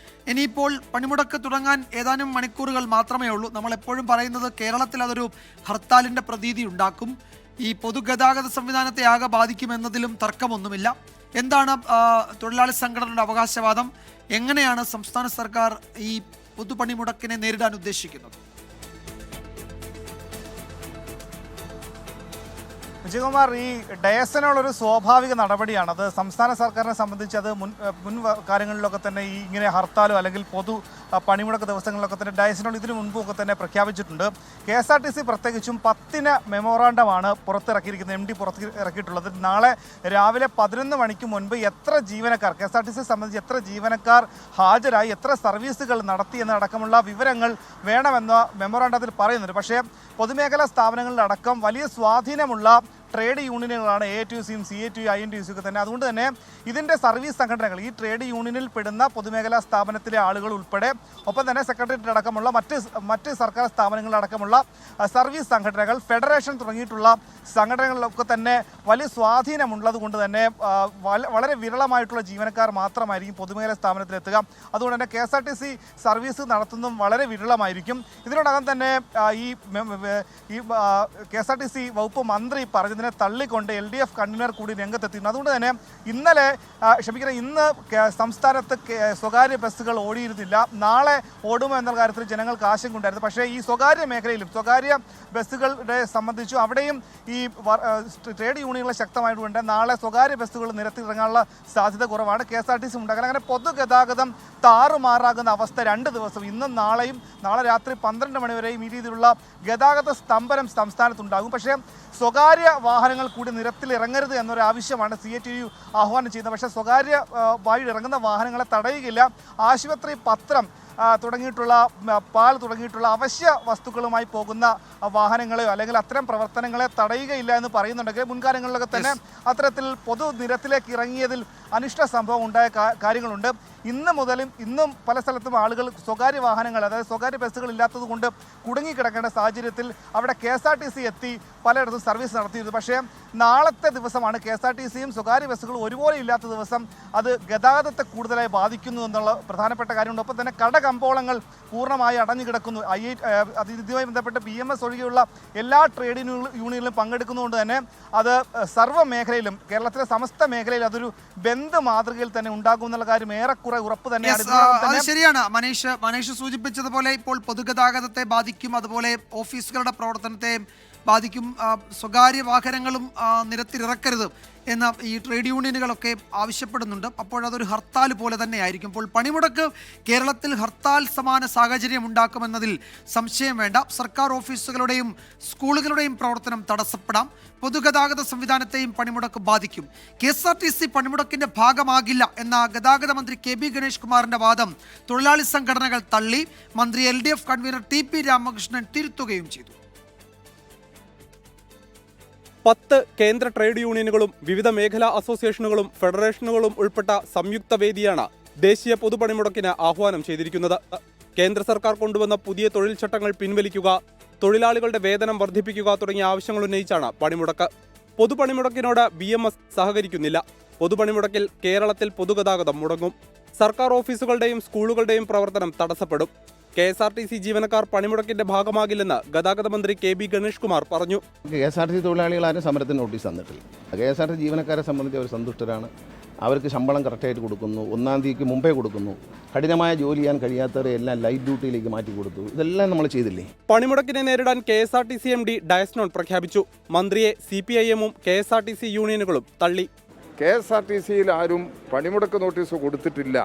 ഇനിയിപ്പോൾ പണിമുടക്ക് തുടങ്ങാൻ ഏതാനും മണിക്കൂറുകൾ മാത്രമേ ഉള്ളൂ. നമ്മളെപ്പോഴും പറയുന്നത് കേരളത്തിൽ അതൊരു ഹർത്താലിൻ്റെ പ്രതീതി ഉണ്ടാക്കും, ഈ പൊതുഗതാഗത സംവിധാനത്തെ ആകെ ബാധിക്കുമെന്നതിലും തർക്കമൊന്നുമില്ല. എന്താണ് തൊഴിലാളി സംഘടനയുടെ അവകാശവാദം? എങ്ങനെയാണ് സംസ്ഥാന സർക്കാർ ഈ പൊതുപണിമുടക്കിനെ നേരിടാൻ ഉദ്ദേശിക്കുന്നത്? വിജയകുമാർ, ഈ ഡയസിനുള്ളൊരു സ്വാഭാവിക നടപടിയാണ്. അത് സംസ്ഥാന സർക്കാരിനെ സംബന്ധിച്ച് അത് മുൻ കാര്യങ്ങളിലൊക്കെ തന്നെ ഈ ഇങ്ങനെ ഹർത്താലോ അല്ലെങ്കിൽ പൊതു പണിമുടക്ക് ദിവസങ്ങളിലൊക്കെ തന്നെ ഡയസിനോട് ഇതിനു മുൻപൊക്കെ തന്നെ പ്രഖ്യാപിച്ചിട്ടുണ്ട്. KSRTC പ്രത്യേകിച്ചും 10 മെമ്മോറാണ്ടമാണ് പുറത്തിറക്കിയിരിക്കുന്നത്, MD പുറത്തിറക്കിയിട്ടുള്ളത്. നാളെ രാവിലെ 11 മണിക്ക് മുൻപ് എത്ര ജീവനക്കാർ, KSRTC സംബന്ധിച്ച് എത്ര ജീവനക്കാർ ഹാജരായി, എത്ര സർവീസുകൾ നടത്തി എന്നതടക്കമുള്ള വിവരങ്ങൾ വേണമെന്ന മെമ്മോറാണ്ടത്തിൽ പറയുന്നുണ്ട്. പക്ഷേ പൊതുമേഖലാ സ്ഥാപനങ്ങളിലടക്കം വലിയ സ്വാധീനമുള്ള ട്രേഡ് യൂണിയനുകളാണ് ATUCയും CATU INTUC ഒക്കെ തന്നെ. അതുകൊണ്ട് തന്നെ ഇതിൻ്റെ സർവീസ് സംഘടനകൾ, ഈ ട്രേഡ് യൂണിയനിൽ പെടുന്ന പൊതുമേഖലാ സ്ഥാപനത്തിലെ ആളുകൾ ഉൾപ്പെടെ, ഒപ്പം തന്നെ സെക്രട്ടേറിയറ്റ് അടക്കമുള്ള മറ്റ് സർക്കാർ സ്ഥാപനങ്ങളിലടക്കമുള്ള സർവീസ് സംഘടനകൾ, ഫെഡറേഷൻ തുടങ്ങിയിട്ടുള്ള സംഘടനകളിലൊക്കെ തന്നെ വലിയ സ്വാധീനമുള്ളത് കൊണ്ട് തന്നെ വളരെ വിരളമായിട്ടുള്ള ജീവനക്കാർ മാത്രമായിരിക്കും പൊതുമേഖലാ സ്ഥാപനത്തിലെത്തുക. അതുകൊണ്ട് തന്നെ KSRTC സർവീസ് നടത്തുന്നതും വളരെ വിരളമായിരിക്കും. ഇതിനോടകം തന്നെ ഈ KSRTC വകുപ്പ് മന്ത്രി പറഞ്ഞതിനെ തള്ളിക്കൊണ്ട് LDF കൺവീനർ കൂടി രംഗത്തെത്തിയിരുന്നു. അതുകൊണ്ട് തന്നെ ഇന്ന് സംസ്ഥാനത്ത് സ്വകാര്യ ബസ്സുകൾ ഓടിയിരുന്നില്ല. നാളെ ഓടുമോ എന്ന കാര്യത്തിൽ ജനങ്ങൾക്ക് ആശങ്കയുണ്ടായിരുന്നു. പക്ഷേ ഈ സ്വകാര്യ മേഖലയിലും സ്വകാര്യ ബസ്സുകളുടെ സംബന്ധിച്ചും അവിടെയും ഈ ട്രേഡ് യൂണിയനുകൾ ശക്തമായതുകൊണ്ട് നാളെ സ്വകാര്യ ബസ്സുകൾ നിരത്തിലിറങ്ങാനുള്ള സാധ്യത കുറവാണ്. KSRTC ഉണ്ടാക്കാൻ അങ്ങനെ പൊതുഗതാഗതം താറുമാറാകുന്ന അവസ്ഥ 2 ദിവസം, ഇന്നും നാളെയും, നാളെ രാത്രി 12 മണിവരെയും ഈ രീതിയിലുള്ള ഗതാഗത സ്തംഭനം സംസ്ഥാനത്തുണ്ടാകും. പക്ഷേ സ്വകാര്യ വാഹനങ്ങൾ കൂടി നിരത്തിലിറങ്ങരുത് എന്നൊരു ആവശ്യമാണ് CATU ആഹ്വാനം ചെയ്യുന്നത്. പക്ഷേ സ്വകാര്യ വഴി ഇറങ്ങുന്ന വാഹനങ്ങളെ തടയുകയില്ല. ആശുപത്രി, പത്രം തുടങ്ങിയിട്ടുള്ള പാൽ തുടങ്ങിയിട്ടുള്ള അവശ്യ വസ്തുക്കളുമായി പോകുന്ന വാഹനങ്ങളെയോ അല്ലെങ്കിൽ അത്തരം പ്രവർത്തനങ്ങളെ തടയുകയില്ല എന്ന് പറയുന്നുണ്ടെങ്കിൽ മുൻകാലങ്ങളിലൊക്കെ തന്നെ അത്തരത്തിൽ പൊതുനിരത്തിലേക്ക് ഇറങ്ങിയതിൽ അനിഷ്ട സംഭവം ഉണ്ടായ കാര്യങ്ങളുണ്ട്. ഇന്നും പല സ്ഥലത്തും ആളുകൾ സ്വകാര്യ വാഹനങ്ങൾ, അതായത് സ്വകാര്യ ബസ്സുകൾ ഇല്ലാത്തത് കൊണ്ട് കുടുങ്ങിക്കിടക്കേണ്ട സാഹചര്യത്തിൽ അവിടെ KSRTC എത്തി പലയിടത്തും സർവീസ് നടത്തിയിരുന്നു. പക്ഷേ നാളത്തെ ദിവസമാണ് KSRTCയും സ്വകാര്യ ബസ്സുകളും ഒരുപോലെ ഇല്ലാത്ത ദിവസം. അത് ഗതാഗതത്തെ കൂടുതലായി ബാധിക്കുന്നു എന്നുള്ള പ്രധാനപ്പെട്ട കാര്യമുണ്ട്. ഒപ്പം തന്നെ കടകമ്പോളങ്ങൾ പൂർണ്ണമായി അടഞ്ഞു കിടക്കുന്നു. ഇതുമായി ബന്ധപ്പെട്ട് BMS ഒഴികെയുള്ള എല്ലാ ട്രേഡ് യൂണിയനിലും പങ്കെടുക്കുന്നതുകൊണ്ട് തന്നെ അത് സർവ്വ മേഖലയിലും, കേരളത്തിലെ സമസ്ത മേഖലയിൽ അതൊരു ബന്ദ് മാതൃകയിൽ തന്നെ ഉണ്ടാകും എന്നുള്ള കാര്യം ഏറെക്കുറെ ഉറപ്പ് തന്നെയാണ്. ശരിയാണ് മനീഷ് സൂചിപ്പിച്ചതുപോലെ ഇപ്പോൾ പൊതുഗതാഗതത്തെ ബാധിക്കും, അതുപോലെ ഓഫീസുകളുടെ പ്രവർത്തനത്തെ ബാധിക്കും. സ്വകാര്യ വാഹനങ്ങളും നിരത്തിലിറക്കരുത് എന്ന് ഈ ട്രേഡ് യൂണിയനുകളൊക്കെ ആവശ്യപ്പെടുന്നുണ്ട്. അപ്പോഴതൊരു ഹർത്താൽ പോലെ തന്നെയായിരിക്കും. അപ്പോൾ പണിമുടക്ക് കേരളത്തിൽ ഹർത്താൽ സമാന സാഹചര്യം ഉണ്ടാക്കുമെന്നതിൽ സംശയം വേണ്ട. സർക്കാർ ഓഫീസുകളുടെയും സ്കൂളുകളുടെയും പ്രവർത്തനം തടസ്സപ്പെടാം. പൊതുഗതാഗത സംവിധാനത്തെയും പണിമുടക്ക് ബാധിക്കും. KSRTC പണിമുടക്കിന്റെ ഭാഗമാകില്ല എന്ന ഗതാഗത മന്ത്രി KB ഗണേഷ് കുമാറിന്റെ വാദം തൊഴിലാളി സംഘടനകൾ തള്ളി. മന്ത്രി LDF കൺവീനർ TP രാമകൃഷ്ണൻ തിരുത്തുകയും ചെയ്തു. 10 കേന്ദ്ര ട്രേഡ് യൂണിയനുകളും വിവിധ മേഖലാ അസോസിയേഷനുകളും ഫെഡറേഷനുകളും ഉൾപ്പെട്ട സംയുക്ത വേദിയാണ് ദേശീയ പൊതുപണിമുടക്കിന് ആഹ്വാനം ചെയ്തിരിക്കുന്നത്. കേന്ദ്ര സർക്കാർ കൊണ്ടുവന്ന പുതിയ തൊഴിൽ ചട്ടങ്ങൾ പിൻവലിക്കുക, തൊഴിലാളികളുടെ വേതനം വർദ്ധിപ്പിക്കുക തുടങ്ങിയ ആവശ്യങ്ങൾ ഉന്നയിച്ചാണ് പണിമുടക്ക്. പൊതുപണിമുടക്കിനോട് BMS സഹകരിക്കുന്നില്ല. പൊതുപണിമുടക്കിൽ കേരളത്തിൽ പൊതുഗതാഗതം മുടങ്ങും. സർക്കാർ ഓഫീസുകളുടെയും സ്കൂളുകളുടെയും പ്രവർത്തനം തടസ്സപ്പെടും. KSRTC ജീവനക്കാർ പണിമുടക്കിന്റെ ഭാഗമാകില്ലെന്ന് ഗതാഗത മന്ത്രി KB ഗണേഷ് കുമാർ പറഞ്ഞു. KSRTC തൊഴിലാളികളാരും സമരത്തിന് നോട്ടീസ് തന്നിട്ടില്ല. KSRTC ജീവനക്കാരെ സംബന്ധിച്ച് അവർ സന്തുഷ്ടരാണ്. അവർക്ക് ശമ്പളം കറക്റ്റായിട്ട് കൊടുക്കുന്നു, 1-ാം തീയതിക്ക് മുമ്പേ കൊടുക്കുന്നു. കഠിനമായ ജോലി ചെയ്യാൻ കഴിയാത്തവരെ എല്ലാം ലൈറ്റ് ഡ്യൂട്ടിയിലേക്ക് മാറ്റി കൊടുത്തു. ഇതെല്ലാം നമ്മൾ ചെയ്തില്ലേ? പണിമുടക്കിനെ നേരിടാൻ KSRTC MD ഡയസ്നോൺ പ്രഖ്യാപിച്ചു. മന്ത്രിയെ CPIM-ഉം KSRTC യൂണിയനുകളും തള്ളി. KSRTC-യിൽ ആരും പണിമുടക്ക് നോട്ടീസ് കൊടുത്തിട്ടില്ല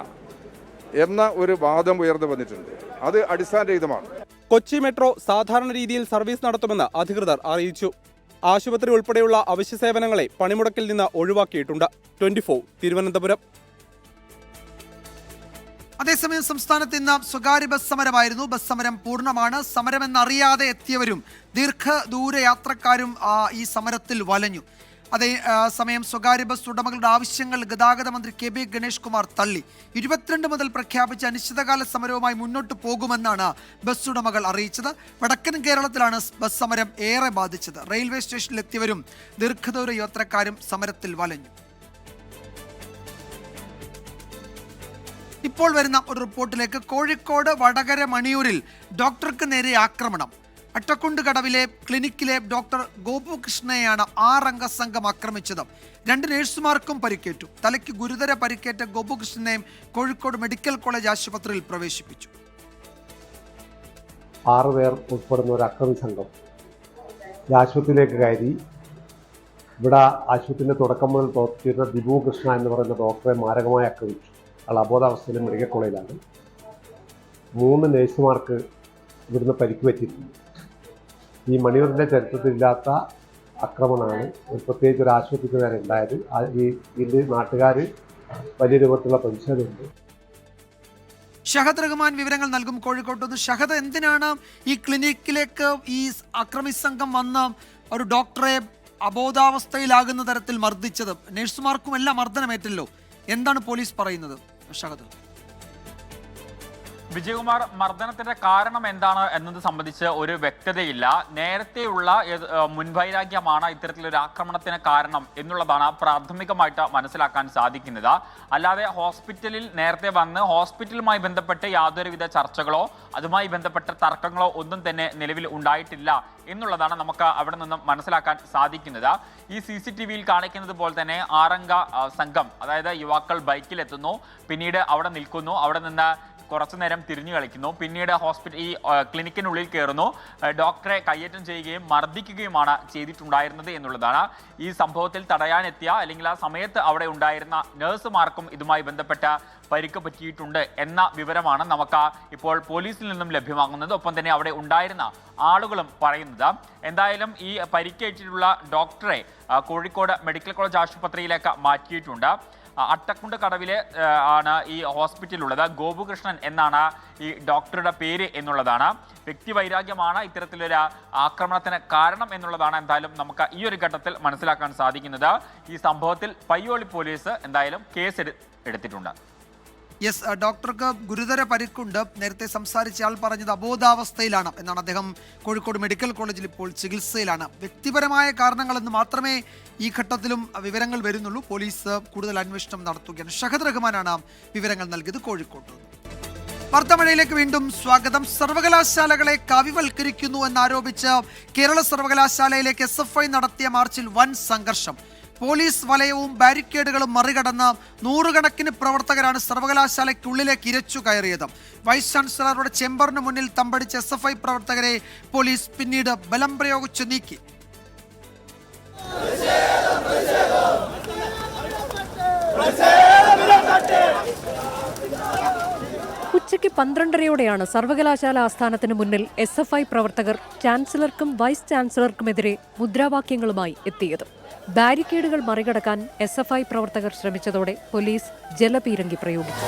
എന്ന ഒരു വാദം ഉയർന്നു വന്നിട്ടുണ്ട്. അത് അടിസ്ഥാനരഹിതമാണ്. കൊച്ചി മെട്രോ സാധാരണ രീതിയിൽ സർവീസ് നടത്തുമെന്ന് അധികൃതർ അറിയിച്ചു. ആശുപത്രി ഉൾപ്പെടെയുള്ള അവശ്യ സേവനങ്ങളെ പണിമുടക്കിൽ നിന്ന് ഒഴിവാക്കിയിട്ടുണ്ട്. 24 തിരുവനന്തപുരം. അതേസമയം സംസ്ഥാനത്ത് ഇന്ന് സ്വകാര്യ ബസ് സമരമായിരുന്നു. ബസ് സമരം പൂർണ്ണമാണ്. സമരമെന്നറിയാതെ എത്തിയവരും ദീർഘദൂര യാത്രക്കാരും ഈ സമരത്തിൽ വലഞ്ഞു. അതേ സമയം സ്വകാര്യ ബസ് ഉടമകളുടെ ആവശ്യങ്ങൾ ഗതാഗത മന്ത്രി KB ഗണേഷ് കുമാർ തള്ളി. 22 മുതൽ പ്രഖ്യാപിച്ച അനിശ്ചിതകാല സമരവുമായി മുന്നോട്ട് പോകുമെന്നാണ് ബസ് ഉടമകൾ അറിയിച്ചത്. വടക്കൻ കേരളത്തിലാണ് ബസ് സമരം ഏറെ ബാധിച്ചത്. റെയിൽവേ സ്റ്റേഷനിലെത്തിയവരും ദീർഘദൂര യാത്രക്കാരും സമരത്തിൽ വലഞ്ഞു. ഇപ്പോൾ വരുന്ന ഒരു റിപ്പോർട്ടിലേക്ക്. കോഴിക്കോട് വടകര മണിയൂരിൽ ഡോക്ടർക്ക് നേരെ ആക്രമണം. അട്ടക്കുണ്ട് കടവിലെ ക്ലിനിക്കിലെ ഡോക്ടർ ഗോപുകൃഷ്ണയെയാണ് 6 അംഗ സംഘം ആക്രമിച്ചത്. 2 നഴ്സുമാർക്കും പരിക്കേറ്റു. തലയ്ക്ക് ഗുരുതര പരിക്കേറ്റ ഗോപുകൃഷ്ണനെയും കോഴിക്കോട് മെഡിക്കൽ കോളേജ് ആശുപത്രിയിൽ പ്രവേശിപ്പിച്ചു. 6 പേർ ഉൾപ്പെടുന്ന ഒരു അക്രമി സംഘം ഈ ആശുപത്രിയിലേക്ക് കയറി. ഇവിടെ ആശുപത്രിയുടെ തുടക്കം മുതൽ പ്രവർത്തിച്ചിരുന്ന ദിബു കൃഷ്ണ എന്ന് പറയുന്ന ഡോക്ടറെ മാരകമായി ആക്രമിച്ചു. ആൾ അബോധാവസ്ഥയിൽ മെഡിക്കൽ കോളേജിലാണ്. 3 നഴ്സുമാർക്ക് ഇവിടുന്ന് പരിക്ക് പറ്റിയിട്ടുണ്ട്. ഈ മണിയൂരിൻ്റെ ചരിത്രത്തിലില്ലാത്ത ആക്രമണമാണ് പ്രത്യേകിച്ച് ഒരു ആശുപത്രിക്ക് നേരെ ഉണ്ടായത്. ഇതിൽ നാട്ടുകാർ വലിയ രൂപത്തിലുള്ള പ്രതിഷേധമുണ്ട്. ഷഹദ് റഹ്മാൻ വിവരങ്ങൾ നൽകും കോഴിക്കോട്ട് നിന്ന്. ഷഹദ്, എന്തിനാണ് ഈ ക്ലിനിക്കിലേക്ക് ഈ അക്രമി സംഘം വന്ന് ഒരു ഡോക്ടറെ അബോധാവസ്ഥയിലാകുന്ന തരത്തിൽ മർദ്ദിച്ചത്? നഴ്സുമാർക്കും എല്ലാം മർദ്ദനമേറ്റല്ലോ. എന്താണ് പോലീസ് പറയുന്നത് ഷഹദ്? വിജയകുമാർ, മർദ്ദനത്തിന്റെ കാരണം എന്താണ് എന്നത് സംബന്ധിച്ച് ഒരു വ്യക്തതയില്ല. നേരത്തെയുള്ള മുൻവൈരാഗ്യമാണ് ഇത്തരത്തിലൊരു ആക്രമണത്തിന് കാരണം എന്നുള്ളതാണ് പ്രാഥമികമായിട്ട് മനസ്സിലാക്കാൻ സാധിക്കുന്നത്. അല്ലാതെ ഹോസ്പിറ്റലിൽ നേരത്തെ വന്ന് ഹോസ്പിറ്റലുമായി ബന്ധപ്പെട്ട് യാതൊരുവിധ ചർച്ചകളോ അതുമായി ബന്ധപ്പെട്ട തർക്കങ്ങളോ ഒന്നും തന്നെ നിലവിൽ ഉണ്ടായിട്ടില്ല എന്നുള്ളതാണ് നമുക്ക് അവിടെ നിന്നും മനസ്സിലാക്കാൻ സാധിക്കുന്നത്. ഈ CCTV-യിൽ കാണിക്കുന്നത് പോലെ തന്നെ 6 അംഗ സംഘം, അതായത് യുവാക്കൾ ബൈക്കിലെത്തുന്നു, പിന്നീട് അവിടെ നിൽക്കുന്നു, അവിടെ നിന്ന് കുറച്ചു നേരം തിരിഞ്ഞു കളിക്കുന്നു, പിന്നീട് ഈ ക്ലിനിക്കിനുള്ളിൽ കയറുന്നു, ഡോക്ടറെ കയ്യേറ്റം ചെയ്യുകയും മർദ്ദിക്കുകയുമാണ് ചെയ്തിട്ടുണ്ടായിരുന്നത് എന്നുള്ളതാണ്. ഈ സംഭവത്തിൽ തടയാനെത്തിയ അല്ലെങ്കിൽ ആ സമയത്ത് അവിടെ ഉണ്ടായിരുന്ന നഴ്സുമാർക്കും ഇതുമായി ബന്ധപ്പെട്ട പരിക്ക് പറ്റിയിട്ടുണ്ട് എന്ന വിവരമാണ് നമുക്ക് ഇപ്പോൾ പോലീസിൽ നിന്നും ലഭ്യമാകുന്നത്. ഒപ്പം തന്നെ അവിടെ ഉണ്ടായിരുന്ന ആളുകളും പറയുന്നത്. എന്തായാലും ഈ പരിക്കേറ്റിട്ടുള്ള ഡോക്ടറെ കോഴിക്കോട് മെഡിക്കൽ കോളേജ് ആശുപത്രിയിലേക്ക് മാറ്റിയിട്ടുണ്ട്. അട്ടക്കുണ്ട് കടവിലെ ആണ് ഈ ഹോസ്പിറ്റലുള്ളത്. ഗോപുകൃഷ്ണൻ എന്നാണ് ഈ ഡോക്ടറുടെ പേര് എന്നുള്ളതാണ്. വ്യക്തിവൈരാഗ്യമാണ് ഇത്തരത്തിലൊരു ആക്രമണത്തിന് കാരണം എന്നുള്ളതാണ് എന്തായാലും നമുക്ക് ഈ ഒരു ഘട്ടത്തിൽ മനസ്സിലാക്കാൻ സാധിക്കുന്നത്. ഈ സംഭവത്തിൽ പയ്യോളി പോലീസ് എന്തായാലും കേസ് എടുത്തിട്ടുണ്ട്. യെസ്, ഡോക്ടർക്ക് ഗുരുതര പരിക്കുണ്ട്. നേരത്തെ സംസാരിച്ച ആൾ പറഞ്ഞത് അബോധാവസ്ഥയിലാണ് എന്നാണ്. അദ്ദേഹം കോഴിക്കോട് മെഡിക്കൽ കോളേജിൽ ഇപ്പോൾ ചികിത്സയിലാണ്. വ്യക്തിപരമായ കാരണങ്ങളെന്ന് മാത്രമേ ഈ ഘട്ടത്തിലും വിവരങ്ങൾ വരുന്നുള്ളൂ. പോലീസ് കൂടുതൽ അന്വേഷണം നടത്തുകയാണ്. ഷഹദ് റഹ്മാനാണ് വിവരങ്ങൾ നൽകിയത് കോഴിക്കോട്ട്. വാർത്താമഴയിലേക്ക് വീണ്ടും സ്വാഗതം. സർവകലാശാലകളെ കാവ്യവൽക്കരിക്കുന്നു എന്നാരോപിച്ച് കേരള സർവകലാശാലയിലേക്ക് SFI നടത്തിയ മാർച്ചിൽ വൻ സംഘർഷം. പോലീസ് വലയവും ബാരിക്കേഡുകളും മറികടന്ന് നൂറുകണക്കിന് പ്രവർത്തകരാണ് സർവകലാശാലയ്ക്കുള്ളിലേക്ക് ഇരച്ചു കയറിയത്. വൈസ് ചാൻസലറുടെ ചേംബറിന് മുന്നിൽ തമ്പടിച്ച SFI പ്രവർത്തകരെ പോലീസ് പിന്നീട് ബലം പ്രയോഗിച്ച് നീക്കി. ഉച്ചയ്ക്ക് 12:30യോടെയാണ് സർവകലാശാല ആസ്ഥാനത്തിന് മുന്നിൽ SFI പ്രവർത്തകർ ചാൻസലർക്കും വൈസ് ചാൻസലർക്കുമെതിരെ മുദ്രാവാക്യങ്ങളുമായി എത്തിയത്. ബാരിക്കേഡുകൾ മറികടക്കാൻ SFI പ്രവർത്തകർ ശ്രമിച്ചതോടെ പോലീസ് ജലപീരങ്കി പ്രയോഗിച്ചു.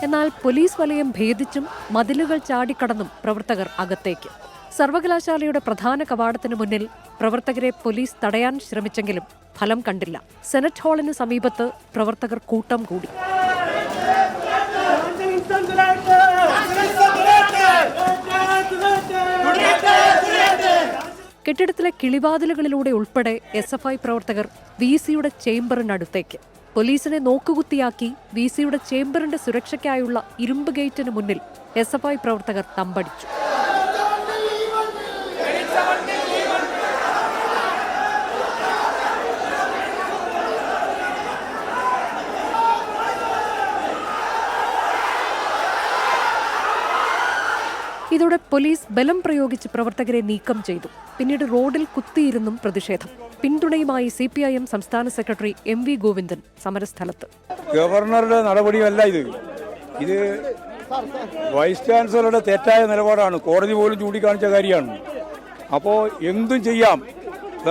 എന്നാൽ പോലീസ് വലയം ഭേദിച്ചും മതിലുകൾ ചാടിക്കടന്നും പ്രവർത്തകർ അകത്തേക്ക്. സർവകലാശാലയുടെ പ്രധാന കവാടത്തിന് മുന്നിൽ പ്രവർത്തകരെ പോലീസ് തടയാൻ ശ്രമിച്ചെങ്കിലും ഫലം കണ്ടില്ല. സെനറ്റ് ഹാളിന് സമീപത്ത് പ്രവർത്തകർ കൂട്ടം കൂടി. കെട്ടിടത്തിലെ കിളിവാതിലുകളിലൂടെ ഉൾപ്പെടെ SFI പ്രവർത്തകർ VC-യുടെ ചേംബറിനടുത്തേക്ക്. പോലീസിനെ നോക്കുകുത്തിയാക്കി VC-യുടെ ചേംബറിന്റെ സുരക്ഷയ്ക്കായുള്ള ഇരുമ്പ് ഗേറ്റിന് മുന്നിൽ SFI പ്രവർത്തകർ തമ്പടിച്ചു. ഇതോടെ പോലീസ് ബലം പ്രയോഗിച്ച് പ്രവർത്തകരെ നീക്കം ചെയ്തു. പിന്നീട് റോഡിൽ കുത്തിയിരുന്നും പ്രതിഷേധം. പിന്തുണയുമായി CPIM സംസ്ഥാന സെക്രട്ടറി MV ഗോവിന്ദൻ സമരസ്ഥലത്ത്. ഗവർണറുടെ നടപടിയല്ല ഇത് വൈസ് ചാൻസലറുടെ തെറ്റായ നിലപാടാണ്. കോടതി പോലും ചൂണ്ടിക്കാണിച്ച കാര്യമാണ്. അപ്പോൾ എന്തും ചെയ്യാം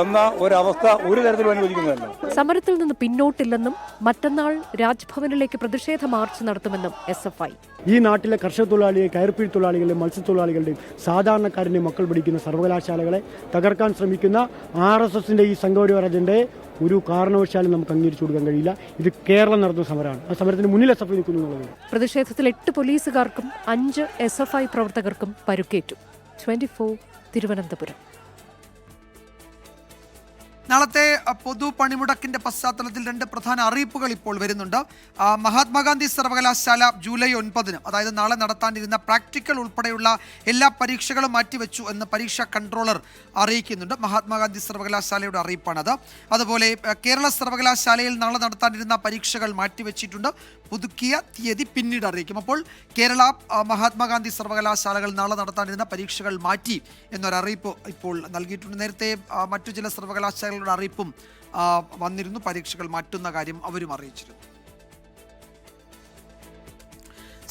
എന്ന ഒരവസ്ഥ ഒരു തരത്തിലും അനുവദിക്കുന്നതല്ല. സമരത്തിൽ നിന്ന് പിന്നോട്ടില്ലെന്നും മറ്റന്നാൾ രാജ്ഭവനിലേക്ക് പ്രതിഷേധ മാർച്ച് നടത്തുമെന്നും SFI. ഈ നാട്ടിലെ കർഷക തൊഴിലാളികളെയും കയർപ്പിഴി തൊഴിലാളികളുടെയും മത്സ്യത്തൊഴിലാളികളുടെയും സാധാരണക്കാരൻ്റെയും മക്കൾ പഠിക്കുന്ന സർവകലാശാലകളെ തകർക്കാൻ ശ്രമിക്കുന്ന RSSന്റെ ഈ സംഘപരിവാർ അജണ്ടയെ ഒരു കാരണവശാലും നമുക്ക് അംഗീകരിച്ചു കൊടുക്കാൻ കഴിയില്ല. ഇത് കേരളം നടത്തുന്ന സമരമാണ്. ആ സമരത്തിന് മുന്നിൽ SFI നിൽക്കുന്നു എന്നുള്ളത്. പ്രതിഷേധത്തിൽ 8 പോലീസുകാർക്കും 5 SFI പ്രവർത്തകർക്കും പരുക്കേറ്റു. 24 തിരുവനന്തപുരം. നാളത്തെ പൊതു പണിമുടക്കിന്റെ പശ്ചാത്തലത്തിൽ 2 പ്രധാന അറിയിപ്പുകൾ ഇപ്പോൾ വരുന്നുണ്ട്. മഹാത്മാഗാന്ധി സർവകലാശാല ജൂലൈ 9-ന്, അതായത് നാളെ നടത്താനിരുന്ന പ്രാക്ടിക്കൽ ഉൾപ്പെടെയുള്ള എല്ലാ പരീക്ഷകളും മാറ്റിവെച്ചു എന്ന് പരീക്ഷാ കൺട്രോളർ അറിയിക്കുന്നുണ്ട്. മഹാത്മാഗാന്ധി സർവകലാശാലയുടെ അറിയിപ്പാണത്. അതുപോലെ കേരള സർവകലാശാലയിൽ നാളെ നടത്താനിരുന്ന പരീക്ഷകൾ മാറ്റിവെച്ചിട്ടുണ്ട്. പുതുക്കിയ തീയതി പിന്നീട് അറിയിക്കും. അപ്പോൾ കേരള മഹാത്മാഗാന്ധി സർവകലാശാലകൾ നാളെ നടത്താനിരുന്ന പരീക്ഷകൾ മാറ്റി എന്നൊരറിയിപ്പ് ഇപ്പോൾ നൽകിയിട്ടുണ്ട്. നേരത്തെ മറ്റു ചില സർവകലാശാലകളുടെ അറിയിപ്പും വന്നിരുന്നു. പരീക്ഷകൾ മാറ്റുന്ന കാര്യം അവരും അറിയിച്ചിരുന്നു.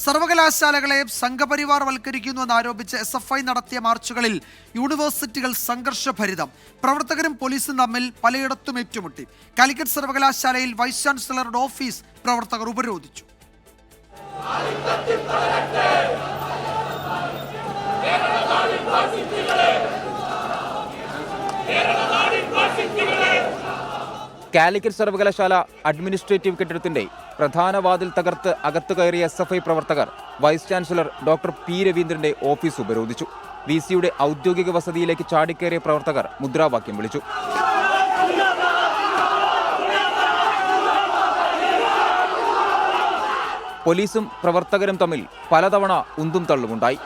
സർവകലാശാലകളെ സംഘപരിവാർ വൽക്കരിക്കുന്നു എന്നാരോപിച്ച് SFI നടത്തിയ മാർച്ചുകളിൽ യൂണിവേഴ്സിറ്റികൾ സംഘർഷഭരിതം. പ്രവർത്തകരും പോലീസും തമ്മിൽ പലയിടത്തും ഏറ്റുമുട്ടി. കാലിക്കറ്റ് സർവകലാശാലയിൽ വൈസ് ചാൻസലറുടെ ഓഫീസ് പ്രവർത്തകർ ഉപരോധിച്ചു. കാലിക്കറ്റ് സർവകലാശാല അഡ്മിനിസ്ട്രേറ്റീവ് കെട്ടിടത്തിന്റെ പ്രധാന വാതിൽ തകർത്ത് അകത്തു കയറിയ SFI പ്രവർത്തകർ വൈസ് ചാൻസലർ ഡോക്ടർ P രവീന്ദ്രന്റെ ഓഫീസ് ഉപരോധിച്ചു. VC-യുടെ ഔദ്യോഗിക വസതിയിലേക്ക് ചാടിക്കയറിയ പ്രവർത്തകർ മുദ്രാവാക്യം വിളിച്ചു. പോലീസും പ്രവർത്തകരും തമ്മിൽ പലതവണ ഉന്തും തള്ളുമുണ്ടായി.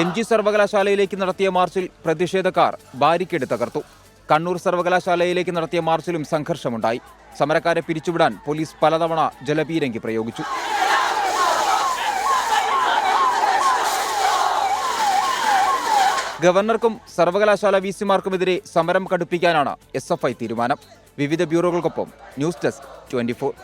MG സർവകലാശാലയിലേക്ക് നടത്തിയ മാർച്ചിൽ പ്രതിഷേധക്കാർ ബാരിക്കേഡ് തകർത്തു. കണ്ണൂർ സർവകലാശാലയിലേക്ക് നടത്തിയ മാർച്ചിലും സംഘർഷമുണ്ടായി. സമരക്കാരെ പിരിച്ചുവിടാൻ പോലീസ് പലതവണ ജലപീരങ്കി പ്രയോഗിച്ചു. ഗവർണർക്കും സർവകലാശാല VC-മാർക്കുമെതിരെ സമരം കടുപ്പിക്കാനാണ് SFI തീരുമാനം. വിവിധ ബ്യൂറോകൾക്കൊപ്പം ന്യൂസ് ഡെസ്ക് 24.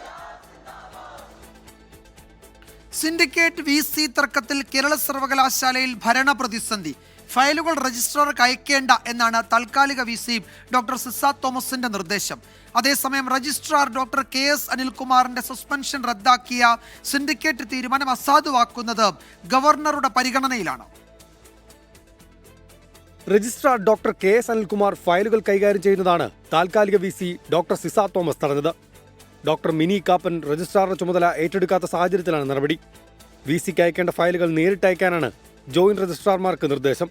സിൻഡിക്കേറ്റ് VC തർക്കത്തിൽ കേരള സർവകലാശാലയിൽ ഭരണ പ്രതിസന്ധി. ഫയലുകൾ രജിസ്ട്രാർക്ക് അയക്കേണ്ട എന്നാണ് താൽക്കാലിക VC ഡോക്ടർ സിസ തോമസിന്റെ നിർദ്ദേശം. അതേസമയം രജിസ്ട്രാർ ഡോക്ടർ KS അനിൽകുമാറിന്റെ സസ്പെൻഷൻ റദ്ദാക്കിയ സിൻഡിക്കേറ്റ് തീരുമാനം അസാധുവാക്കുന്നത് ഗവർണറുടെ പരിഗണനയിലാണ്. രജിസ്ട്രാർ ഡോക്ടർ KS അനിൽകുമാർ ഫയലുകൾ കൈകാര്യം ചെയ്യുന്നതാണ് താൽക്കാലിക VC ഡോക്ടർ സിസ തോമസ് തടഞ്ഞത്. ഡോക്ടർ മിനി കാപ്പൻ രജിസ്ട്രാറുടെ ചുമതല ഏറ്റെടുക്കാത്ത സാഹചര്യത്തിലാണ് നടപടി. VCക്ക് അയക്കേണ്ട ഫയലുകൾ നേരിട്ട് അയക്കാനാണ് ജോയിന്റ് രജിസ്ട്രാർമാർക്ക് നിർദ്ദേശം.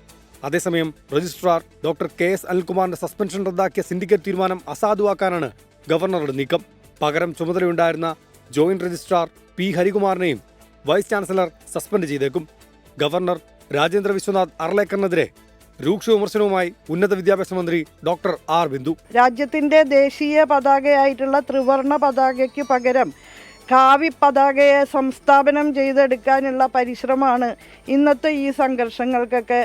അതേസമയം രജിസ്ട്രാർ ഡോക്ടർ KS അനിൽകുമാറിന്റെ സസ്പെൻഷൻ റദ്ദാക്കിയ സിൻഡിക്കേറ്റ് തീരുമാനം അസാധുവാക്കാനാണ് ഗവർണറുടെ നീക്കം. പകരം ചുമതലയുണ്ടായിരുന്ന ജോയിന്റ് രജിസ്ട്രാർ പി ഹരികുമാറിനെയും വൈസ് ചാൻസലർ സസ്പെൻഡ് ചെയ്തേക്കും. ഗവർണർ രാജേന്ദ്ര വിശ്വനാഥ് അർലേക്കറിനെതിരെ രൂക്ഷ വിമർശനവുമായി ഉന്നത വിദ്യാഭ്യാസ മന്ത്രി ഡോക്ടർ ആർ ബിന്ദു. രാജ്യത്തിന്റെ ദേശീയ പതാകയായിട്ടുള്ള ത്രിവർണ പതാകയ്ക്ക് പകരം കാവി പതാകയെ സംസ്ഥാപനം ചെയ്തെടുക്കാനുള്ള പരിശ്രമമാണ് ഇന്നത്തെ ഈ സംഘർഷങ്ങൾക്കൊക്കെ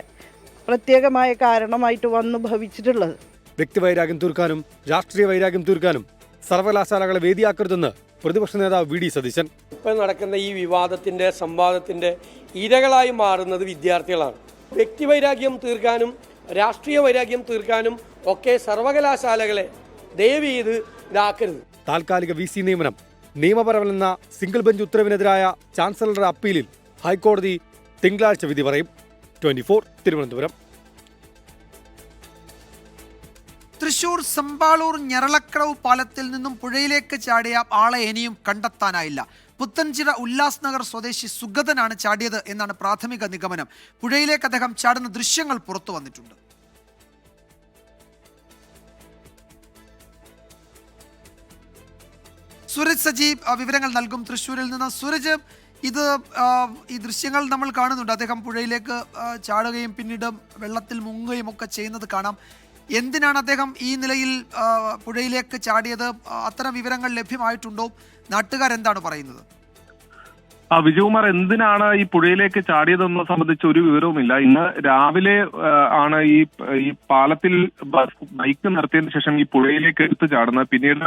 പ്രത്യേകമായ കാരണമായിട്ട് വന്നു ഭവിച്ചിട്ടുള്ളത്. വ്യക്തിവൈരാഗ്യം തീർക്കാനും രാഷ്ട്രീയ വൈരാഗ്യം തീർക്കാനും സർവകലാശാലകളെ വേദിയാക്കരുതെന്ന് പ്രതിപക്ഷ നേതാവ് വി ഡി സതീശൻ. ഇപ്പോൾ നടക്കുന്ന ഈ വിവാദത്തിന്റെ സംവാദത്തിന്റെ ഇരകളായി മാറുന്നത് വിദ്യാർത്ഥികളാണ്. വ്യക്തിവൈരാഗ്യം തീർക്കാനും രാഷ്ട്രീയ വൈരാഗ്യം തീർക്കാനും ഒക്കെ സർവകലാശാലകളെ ദയവ് ചെയ്ത് ഇതാക്കരുത്. താൽക്കാലിക VC നിയമനം നിയമപരമല്ലെന്ന സിംഗിൾ ബെഞ്ച് ഉത്തരവിനെതിരായ ചാൻസലറുടെ അപ്പീലിൽ ഹൈക്കോടതി തിങ്കളാഴ്ച വിധി പറയും. 24 തിരുവനന്തപുരം. തൃശൂർ സമ്പാളൂർ ഞെറളക്കടവ് പാലത്തിൽ നിന്നും പുഴയിലേക്ക് ചാടിയ ആളെ ഇനിയും കണ്ടെത്താനായില്ല. പുത്തൻചിറ ഉല്ലാസ് നഗർ സ്വദേശി സുഗതനാണ് ചാടിയത് എന്നാണ് പ്രാഥമിക നിഗമനം. പുഴയിലേക്ക് അദ്ദേഹം ചാടുന്ന ദൃശ്യങ്ങൾ പുറത്തു വന്നിട്ടുണ്ട്. സൂരജ് സജീവ് വിവരങ്ങൾ നൽകും തൃശ്ശൂരിൽ നിന്ന്. സൂരജ്, ഈ ദൃശ്യങ്ങൾ നമ്മൾ കാണുന്നുണ്ട്. അദ്ദേഹം പുഴയിലേക്ക് ചാടുകയും പിന്നീട് വെള്ളത്തിൽ മുങ്ങുകയും ഒക്കെ ചെയ്യുന്നത് കാണാം. എന്തിനാണ് അദ്ദേഹം ഈ നിലയിൽ പുഴയിലേക്ക് ചാടിയത്? അത്തരം വിവരങ്ങൾ ലഭ്യമായിട്ടുണ്ടോ? നാട്ടുകാരെന്താണ് പറയുന്നത്? വിജയകുമാർ, എന്തിനാണ് ഈ പുഴയിലേക്ക് ചാടിയതെന്ന് സംബന്ധിച്ച് ഒരു വിവരവുമില്ല. ഇന്ന് രാവിലെ ആണ് ഈ പാലത്തിൽ ബൈക്ക് നിർത്തിയതിനു ശേഷം ഈ പുഴയിലേക്ക് എടുത്തു ചാടുന്നത്. പിന്നീട്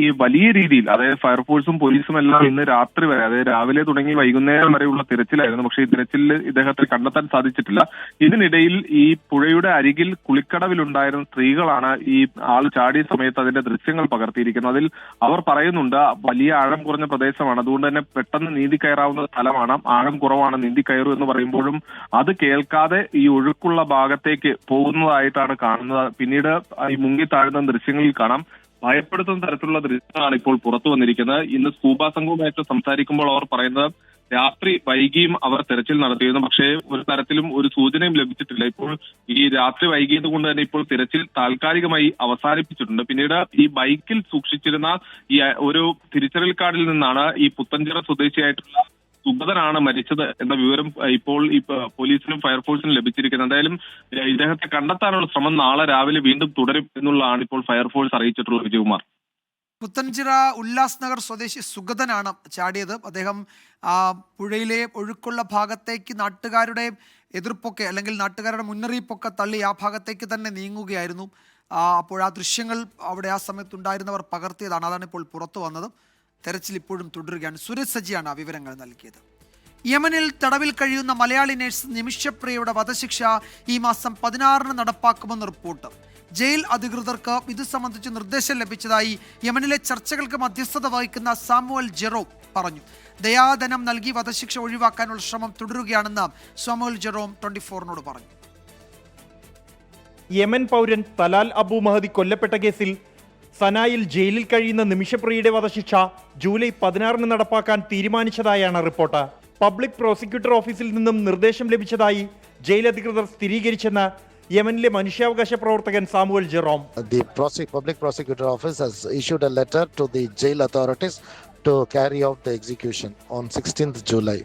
ഈ വലിയ രീതിയിൽ, അതായത് ഫയർഫോഴ്സും പോലീസും എല്ലാം ഇന്ന് രാത്രി വരെ, അതായത് രാവിലെ തുടങ്ങി വൈകുന്നേരം വരെയുള്ള തിരച്ചിലായിരുന്നു. പക്ഷേ ഈ തിരച്ചിലിൽ ഇദ്ദേഹത്തെ കണ്ടെത്താൻ സാധിച്ചിട്ടില്ല. ഇതിനിടയിൽ ഈ പുഴയുടെ അരികിൽ കുളിക്കടവിലുണ്ടായിരുന്ന സ്ത്രീകളാണ് ഈ ആൾ ചാടിയ സമയത്ത് അതിന്റെ ദൃശ്യങ്ങൾ പകർത്തിയിരിക്കുന്നത്. അതിൽ അവർ പറയുന്നുണ്ട്, വലിയ ആഴം കുറഞ്ഞ പ്രദേശമാണ്, അതുകൊണ്ട് തന്നെ പെട്ടെന്ന് നീന്തി കയറാവുന്ന സ്ഥലമാണ്, ആഴം കുറവാണ്, നീന്തി കയറൂ എന്ന് പറയുമ്പോഴും അത് കേൾക്കാതെ ഈ ഒഴുക്കുള്ള ഭാഗത്തേക്ക് പോകുന്നതായിട്ടാണ് കാണുന്നത്. പിന്നീട് ഈ മുങ്ങി താഴുന്ന ദൃശ്യങ്ങളിൽ കാണാം. ഭയപ്പെടുത്തുന്ന തരത്തിലുള്ള ദൃശ്യങ്ങളാണ് ഇപ്പോൾ പുറത്തു വന്നിരിക്കുന്നത്. ഇന്ന് സ്കൂബ സംഘവുമായിട്ട് സംസാരിക്കുമ്പോൾ അവർ പറയുന്നത് രാത്രി വൈകിയും അവർ തെരച്ചിൽ നടത്തിയിരുന്നു, പക്ഷേ ഒരു തരത്തിലും ഒരു സൂചനയും ലഭിച്ചിട്ടില്ല. ഇപ്പോൾ ഈ രാത്രി വൈകിയത് കൊണ്ട് തന്നെ ഇപ്പോൾ തിരച്ചിൽ താൽക്കാലികമായി അവസാനിപ്പിച്ചിട്ടുണ്ട്. പിന്നീട് ഈ ബൈക്കിൽ സൂക്ഷിച്ചിരുന്ന ഈ ഒരു തിരിച്ചറിയൽ കാർഡിൽ നിന്നാണ് ഈ പുത്തൻചിറ സ്വദേശിയായിട്ടുള്ള സുഗതനാണ് മരിച്ചത് എന്ന വിവരം ഇപ്പോൾ ഈ പോലീസിനും ഫയർഫോഴ്സിനും ലഭിച്ചിരിക്കുന്നത്. എന്തായാലും ഇദ്ദേഹത്തെ കണ്ടെത്താനുള്ള ശ്രമം നാളെ രാവിലെ വീണ്ടും തുടരും എന്നുള്ളതാണ് ഇപ്പോൾ ഫയർഫോഴ്സ് അറിയിച്ചിട്ടുള്ളത്. വിജയകുമാർ, പുത്തൻചിറ ഉല്ലാസ് നഗർ സ്വദേശി സുഗതനാണ് ചാടിയത്. അദ്ദേഹം പുഴയിലെ ഒഴുക്കുള്ള ഭാഗത്തേക്ക് നാട്ടുകാരുടെ എതിർപ്പൊക്കെ അല്ലെങ്കിൽ നാട്ടുകാരുടെ മുന്നറിയിപ്പൊക്കെ തള്ളി ആ ഭാഗത്തേക്ക് തന്നെ നീങ്ങുകയായിരുന്നു. അപ്പോൾ ആ ദൃശ്യങ്ങൾ അവിടെ ആ സമയത്തുണ്ടായിരുന്നവർ പകർത്തിയതാണ്. അതാണ് ഇപ്പോൾ പുറത്തു വന്നത്. തെരച്ചിൽ ഇപ്പോഴും തുടരുകയാണ്. സുരേഷ് സജിയാണ് വിവരങ്ങൾ നൽകിയത്. യമനിൽ തടവിൽ കഴിയുന്ന മലയാളി നഴ്സ് നിമിഷപ്രിയയുടെ വധശിക്ഷ ഈ മാസം 16 നടപ്പാക്കുമെന്ന് റിപ്പോർട്ട്. ജയിൽ അധികൃതർക്ക് ഇത് സംബന്ധിച്ച് നിർദ്ദേശം ലഭിച്ചതായി യമനിലെ ചർച്ചകൾക്ക് മധ്യസ്ഥത വഹിക്കുന്ന സാമുവൽ ജെറോം പറഞ്ഞു. ദയാധനം നൽകി വധശിക്ഷ ഒഴിവാക്കാനുള്ള ശ്രമം തുടരുകയാണെന്ന് സാമുവൽ ജെറോം 24 പറഞ്ഞു. യമൻ പൗരൻ തലാൽ അബു മഹദി കൊല്ലപ്പെട്ട കേസിൽ സനായിൽ ജയിലിൽ കഴിയുന്ന നിമിഷപ്രിയയുടെ വധശിക്ഷ ജൂലൈ 16 നടപ്പാക്കാൻ തീരുമാനിച്ചതായാണ് റിപ്പോർട്ട്. പബ്ലിക് പ്രോസിക്യൂട്ടർ ഓഫീസിൽ നിന്നും നിർദ്ദേശം ലഭിച്ചതായി ജയിൽ അധികൃതർ സ്ഥിരീകരിച്ചെന്ന് യമനിലെ മനുഷ്യാവകാശ പ്രവർത്തകൻ Samuel Jerome. The public prosecutor office has issued a letter to the jail authorities to carry out the execution on 16th July.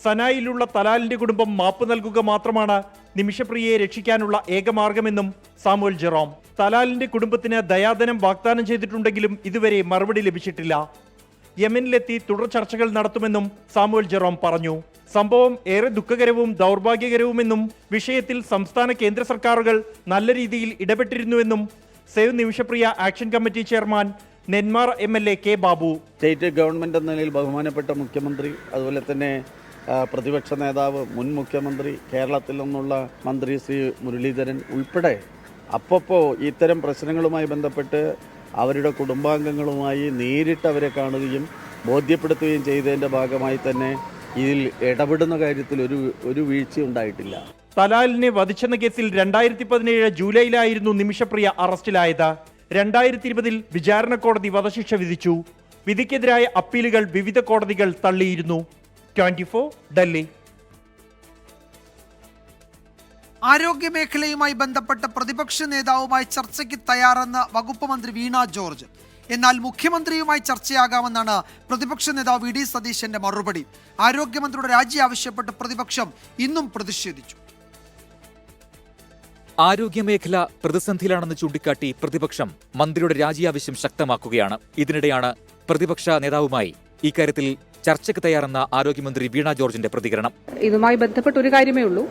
സനായിലുള്ള തലാലിന്റെ കുടുംബം മാപ്പ് നൽകുക മാത്രമാണ് നിമിഷപ്രിയയെ രക്ഷിക്കാനുള്ള ഏകമാർഗമെന്നും സാമുവൽ ജെറോം. തലാലിന്റെ കുടുംബത്തിന് ദയാധനം വാഗ്ദാനം ചെയ്തിട്ടുണ്ടെങ്കിലും ഇതുവരെ മറുപടി ലഭിച്ചിട്ടില്ല. യമനിലെത്തി തുടർ ചർച്ചകൾ നടത്തുമെന്നും സാമുവൽ ജെറോം പറഞ്ഞു. സംഭവം ഏറെ ദുഃഖകരവും ദൗർഭാഗ്യകരവുമെന്നും വിഷയത്തിൽ സംസ്ഥാന കേന്ദ്ര സർക്കാരുകൾ നല്ല രീതിയിൽ ഇടപെട്ടിരുന്നുവെന്നും save Nimishapriya action committee chairman Nenmara MLA K Babu. State government എന്ന നിലയിൽ ബഹുമാനപ്പെട്ട മുഖ്യമന്ത്രി, അതുപോലെ തന്നെ പ്രതിപക്ഷ നേതാവ്, മുൻ മുഖ്യമന്ത്രി, കേരളത്തിൽ നിന്നുള്ള മന്ത്രി ശ്രീ മുരളീധരൻ ഉൾപ്പെടെ അപ്പോൾ ഇത്തരം പ്രശ്നങ്ങളുമായി ബന്ധപ്പെട്ട് അവരുടെ കുടുംബാംഗങ്ങളുമായി നേരിട്ട് അവരെ കാണുകയും ബോധ്യപ്പെടുത്തുകയും ചെയ്തതിൻ്റെ ഭാഗമായി തന്നെ ഇതിൽ ഇടപെടുന്ന കാര്യത്തിൽ ഒരു വീഴ്ച ഉണ്ടായിട്ടില്ല. തലാലിനെ വധിച്ചെന്ന കേസിൽ 2017 ജൂലൈയിലായിരുന്നു നിമിഷപ്രിയ അറസ്റ്റിലായത്. 2020 വിചാരണ കോടതി വധശിക്ഷ വിധിച്ചു. വിധിക്കെതിരായ അപ്പീലുകൾ വിവിധ കോടതികൾ തള്ളിയിരുന്നു. 24 ഡൽഹി. ആരോഗ്യമേഖലയുമായി ബന്ധപ്പെട്ട പ്രതിപക്ഷ നേതാവുമായി ചർച്ചയ്ക്ക് തയ്യാറെന്ന് വകുപ്പ് മന്ത്രി വീണ ജോർജ്. എന്നാൽ മുഖ്യമന്ത്രിയുമായി ചർച്ചയാകാമെന്നാണ് പ്രതിപക്ഷ നേതാവ് വി ഡി സതീശന്റെ മറുപടി. ആരോഗ്യമന്ത്രിയുടെ രാജി ആവശ്യപ്പെട്ട് പ്രതിപക്ഷം ഇന്നും പ്രതിഷേധിച്ചു. ആരോഗ്യമേഖല പ്രതിസന്ധിയിലാണെന്ന് ചൂണ്ടിക്കാട്ടി പ്രതിപക്ഷം മന്ത്രിയുടെ രാജി ആവശ്യം ശക്തമാക്കുകയാണ്. ഇതിനിടെയാണ് പ്രതിപക്ഷ നേതാവുമായി ഇക്കാര്യത്തിൽ ചർച്ചയ്ക്ക് തയ്യാറെന്ന ആരോഗ്യമന്ത്രി വീണ ജോർജിന്റെ പ്രതികരണം. ഇതുമായി ബന്ധപ്പെട്ട ഒരു കാര്യമേ ഉള്ളൂ.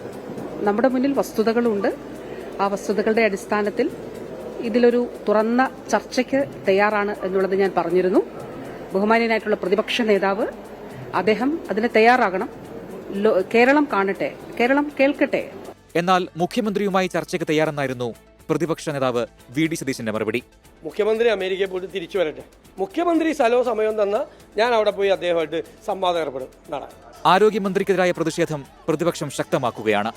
നമ്മുടെ മുന്നിൽ വസ്തുതകളുണ്ട്. ആ വസ്തുതകളുടെ അടിസ്ഥാനത്തിൽ ഇതിലൊരു തുറന്ന ചർച്ചയ്ക്ക് തയ്യാറാണ് എന്നുള്ളത് ഞാൻ പറഞ്ഞിരുന്നു. ബഹുമാന്യനായിട്ടുള്ള പ്രതിപക്ഷ നേതാവ് അദ്ദേഹം അതിന് തയ്യാറാകണം. കേരളം കാണട്ടെ, കേരളം കേൾക്കട്ടെ. എന്നാൽ മുഖ്യമന്ത്രിയുമായി ചർച്ചയ്ക്ക് തയ്യാറെന്നായിരുന്നു പ്രതിപക്ഷ നേതാവ് വി ഡി സതീശന്റെ മറുപടി. മുഖ്യമന്ത്രി അമേരിക്കയിൽ പോയിട്ട് തിരിച്ചു വരട്ടെ. മുഖ്യമന്ത്രി സ്ഥലവും സമയവും തന്ന ഞാൻ അവിടെ പോയി അദ്ദേഹമായിട്ട് സംവാദം ഏർപ്പെടും. ആരോഗ്യമന്ത്രിക്കെതിരായ പ്രതിഷേധം പ്രതിപക്ഷം ശക്തമാക്കുകയാണ്.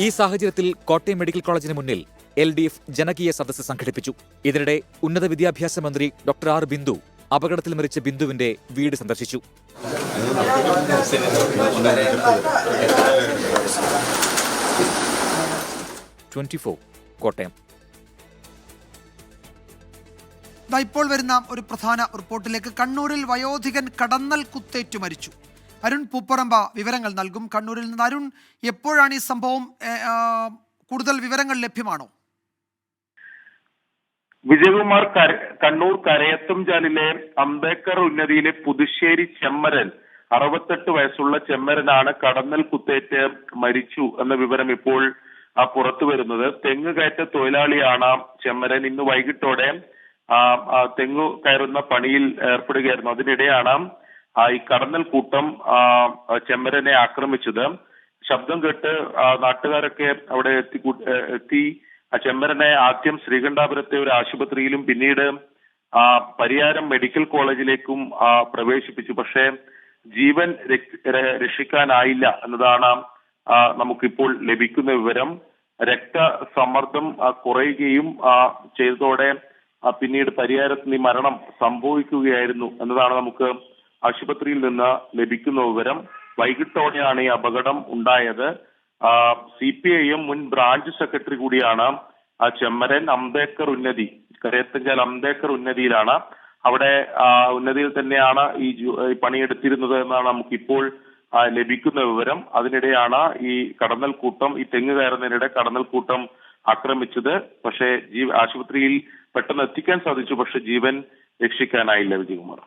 ഈ സാഹചര്യത്തിൽ കോട്ടയം മെഡിക്കൽ കോളേജിന് മുന്നിൽ LDF ജനകീയ സദസ്സ് സംഘടിപ്പിച്ചു. ഇതിനിടെ ഉന്നത വിദ്യാഭ്യാസ മന്ത്രി ഡോക്ടർ ആർ ബിന്ദു അപകടത്തിൽ മരിച്ച ബിന്ദുവിന്റെ വീട് സന്ദർശിച്ചു. കോട്ടയം. ഇപ്പോൾ വരുന്ന ഒരു പ്രധാന റിപ്പോർട്ടിലേക്ക്. കണ്ണൂരിൽ വയോധികൻ കടന്നൽ കുത്തേറ്റു മരിച്ചു. അരുൺ പൂപ്പറമ്പ വിവരങ്ങൾ നൽകും. കണ്ണൂരിൽ നിന്ന് അരുൺ, എപ്പോഴാണ് ഈ സംഭവം? കൂടുതൽ വിവരങ്ങൾ ലഭ്യമാണോ? വിജയകുമാർ, കണ്ണൂർ കരയത്തുംചാലിലെ അംബേദ്കർ ഉന്നതിയിലെ പുതുശ്ശേരി ചെമ്മരൻ 68 വയസ്സുള്ള ചെമ്മരനാണ് കടന്നൽ കുത്തേറ്റ് മരിച്ചു എന്ന വിവരം ഇപ്പോൾ പുറത്തു വരുന്നത്. തെങ്ങ് കയറ്റ തൊഴിലാളിയാണ് ചെമ്മരൻ. ഇന്ന് വൈകിട്ടോടെ തെങ്ങു കയറുന്ന പണിയിൽ ഏർപ്പെടുകയായിരുന്നു. അതിനിടെയാണ് ഈ കടന്നൽ കൂട്ടം ചെമ്മരനെ ആക്രമിച്ചത്. ശബ്ദം കേട്ട് നാട്ടുകാരൊക്കെ അവിടെ എത്തി ചെമ്മരനെ ആദ്യം ശ്രീകണ്ഠാപുരത്തെ ഒരു ആശുപത്രിയിലും പിന്നീട് പരിയാരം മെഡിക്കൽ കോളേജിലേക്കും പ്രവേശിപ്പിച്ചു. പക്ഷേ ജീവൻ രക്ഷിക്കാനായില്ല എന്നതാണ് നമുക്കിപ്പോൾ ലഭിക്കുന്ന വിവരം. രക്തസമ്മർദ്ദം കുറയുകയും ചെയ്തതോടെ പിന്നീട് പരിയാരത്ത് ഈ മരണം സംഭവിക്കുകയായിരുന്നു എന്നതാണ് നമുക്ക് ആശുപത്രിയിൽ നിന്ന് ലഭിക്കുന്ന വിവരം. വൈകിട്ടോടെയാണ് ഈ അപകടം ഉണ്ടായത്. CPIM മുൻ ബ്രാഞ്ച് സെക്രട്ടറി കൂടിയാണ് ചെമ്മരൻ. അംബേദ്കർ ഉന്നതി, കരയത്തുംചാൽ അംബേദ്കർ ഉന്നതിയിലാണ്. അവിടെ ഉന്നതിയിൽ തന്നെയാണ് ഈ പണിയെടുത്തിരുന്നത് എന്നാണ് നമുക്കിപ്പോൾ ലഭിക്കുന്ന വിവരം. അതിനിടെയാണ് ഈ കടന്നൽ കൂട്ടം, ഈ തെങ്ങ് കയറുന്നതിനിടെ കടന്നൽ കൂട്ടം ആക്രമിച്ചത്. പക്ഷേ ആശുപത്രിയിൽ പെട്ടെന്ന് എത്തിക്കാൻ സാധിച്ചു, പക്ഷെ ജീവൻ രക്ഷിക്കാനായില്ല. വിജയകുമാർ.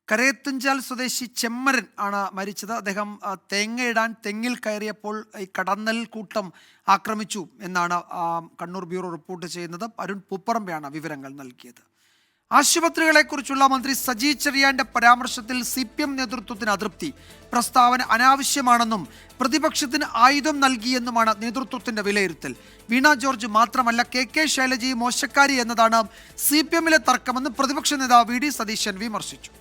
കരയത്തുംചാൽ സ്വദേശി ചെമ്മരൻ ആണ് മരിച്ചത്. അദ്ദേഹം തേങ്ങയിടാൻ തെങ്ങിൽ കയറിയപ്പോൾ ഈ കടന്നൽ കൂട്ടം ആക്രമിച്ചു എന്നാണ് കണ്ണൂർ ബ്യൂറോ റിപ്പോർട്ട് ചെയ്യുന്നത്. അരുൺ പൂപ്പറമ്പയാണ് വിവരങ്ങൾ നൽകിയത്. ആശുപത്രികളെക്കുറിച്ചുള്ള മന്ത്രി സജി ചെറിയാന്റെ പരാമർശത്തിൽ CPM നേതൃത്വത്തിന് അതൃപ്തി. പ്രസ്താവന അനാവശ്യമാണെന്നും പ്രതിപക്ഷത്തിന് ആയുധം നൽകിയെന്നുമാണ് നേതൃത്വത്തിന്റെ വിലയിരുത്തൽ. വീണ ജോർജ് മാത്രമല്ല KK ശൈലജയും മോശക്കാരി എന്നതാണ് CPMലെ തർക്കമെന്ന് പ്രതിപക്ഷ നേതാവ് വി ഡി സതീശൻ വിമർശിച്ചു.